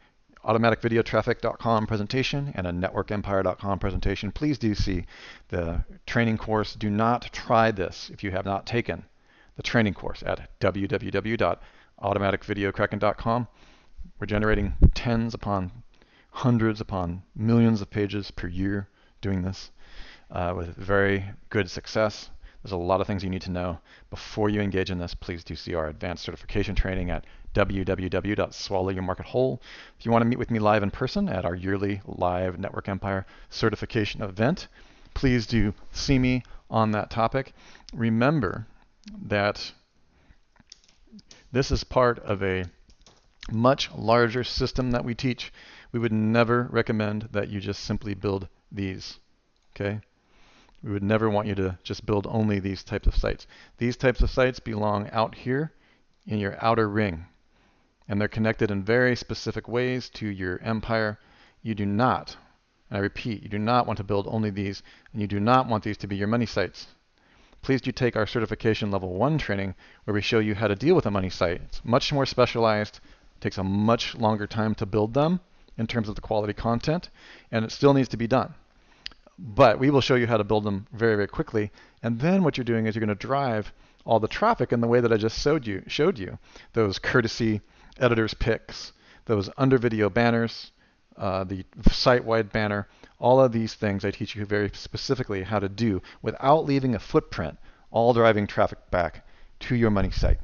automaticvideotraffic.com presentation and a networkempire.com presentation. Please do see the training course. Do not try this if you have not taken the training course at www.automaticvideokraken.com. We're generating tens upon hundreds upon millions of pages per year doing this with very good success. There's a lot of things you need to know before you engage in this. Please do see our advanced certification training at www.swallowyourmarketwhole. If you want to meet with me live in person at our yearly live Network Empire certification event, please do see me on that topic. Remember that this is part of a much larger system that we teach. We would never recommend that you just simply build these. Okay? We would never want you to just build only these types of sites. These types of sites belong out here in your outer ring, and they're connected in very specific ways to your empire. You do not, and I repeat, you do not want to build only these, and you do not want these to be your money sites. Please do take our certification level 1 training where we show you how to deal with a money site. It's much more specialized, takes a much longer time to build them in terms of the quality content, and it still needs to be done. But we will show you how to build them very, very quickly. And then what you're doing is you're going to drive all the traffic in the way that I just showed you. Those courtesy editor's picks, those under video banners, the site-wide banner, all of these things I teach you very specifically how to do without leaving a footprint, all driving traffic back to your money site.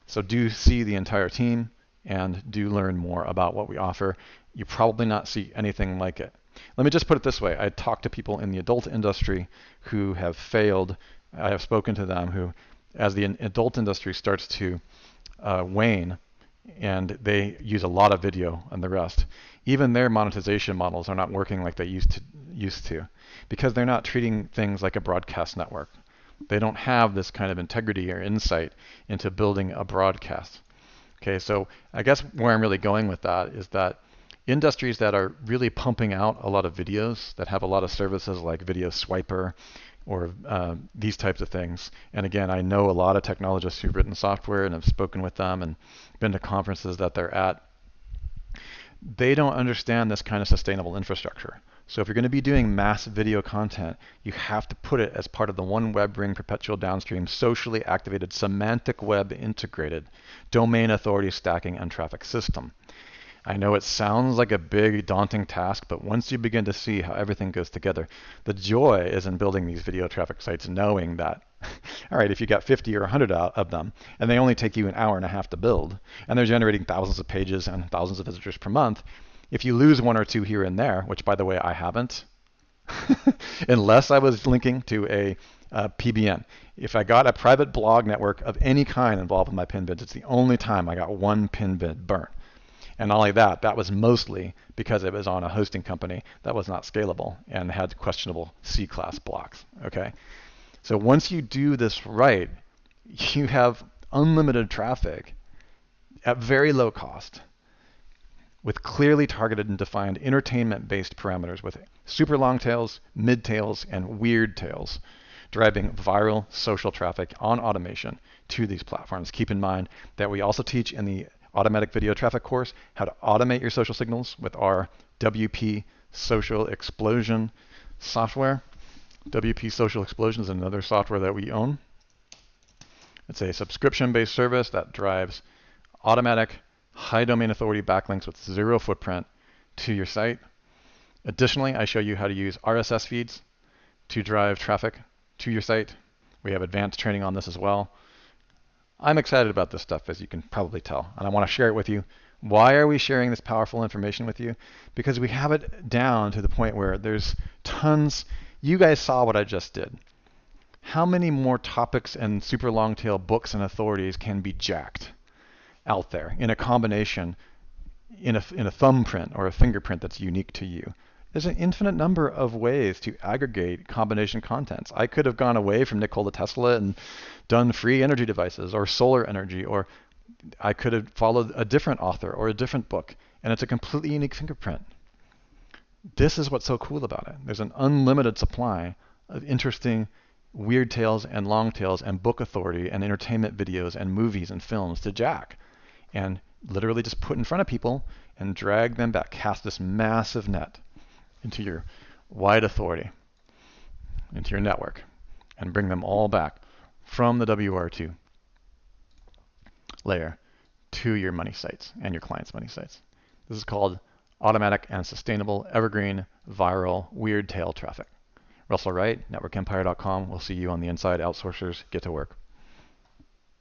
So do see the entire team and do learn more about what we offer. You probably not see anything like it. Let me just put it this way. I talk to people in the adult industry who have failed. I have spoken to them who, as the adult industry starts to wane, and they use a lot of video and the rest, even their monetization models are not working like they used to because they're not treating things like a broadcast network. They don't have this kind of integrity or insight into building a broadcast. Okay, so I guess where I'm really going with that is that industries that are really pumping out a lot of videos, that have a lot of services like Video Swiper or these types of things. And again, I know a lot of technologists who've written software and have spoken with them and been to conferences that they're at. They don't understand this kind of sustainable infrastructure. So if you're going to be doing mass video content, you have to put it as part of the one web ring perpetual downstream socially activated semantic web integrated domain authority stacking and traffic system. I know it sounds like a big daunting task, but once you begin to see how everything goes together, the joy is in building these video traffic sites knowing that, all right, if you got 50 or 100 of them, and they only take you an hour and a half to build, and they're generating thousands of pages and thousands of visitors per month, if you lose one or two here and there, which by the way, I haven't, unless I was linking to a PBN. If I got a private blog network of any kind involved with my pin bids, it's the only time I got one pin bid burnt. And not only that, that was mostly because it was on a hosting company that was not scalable and had questionable C-class blocks. Okay, so once you do this right, you have unlimited traffic at very low cost with clearly targeted and defined entertainment-based parameters with super long tails, mid tails, and weird tails, driving viral social traffic on automation to these platforms. Keep in mind that we also teach in the automatic video traffic course how to automate your social signals with our WP Social Explosion software. WP Social Explosion is another software that we own. It's a subscription-based service that drives automatic high domain authority backlinks with zero footprint to your site. Additionally, I show you how to use RSS feeds to drive traffic to your site. We have advanced training on this as well. I'm excited about this stuff, as you can probably tell, and I want to share it with you. Why are we sharing this powerful information with you? Because we have it down to the point where there's tons. You guys saw what I just did. How many more topics and super long tail books and authorities can be jacked out there in a combination, in a thumbprint or a fingerprint that's unique to you? There's an infinite number of ways to aggregate combination contents. I could have gone away from Nikola Tesla and done free energy devices or solar energy, or I could have followed a different author or a different book, and it's a completely unique fingerprint. This is what's so cool about it. There's an unlimited supply of interesting weird tails and long tails and book authority and entertainment videos and movies and films to jack and literally just put in front of people and drag them back, cast this massive net into your wide authority, into your network, and bring them all back from the WR2 layer to your money sites and your clients' money sites. This is called automatic and sustainable, evergreen, viral, weird tail traffic. Russell Wright, networkempire.com. We'll see you on the inside. Outsourcers, get to work.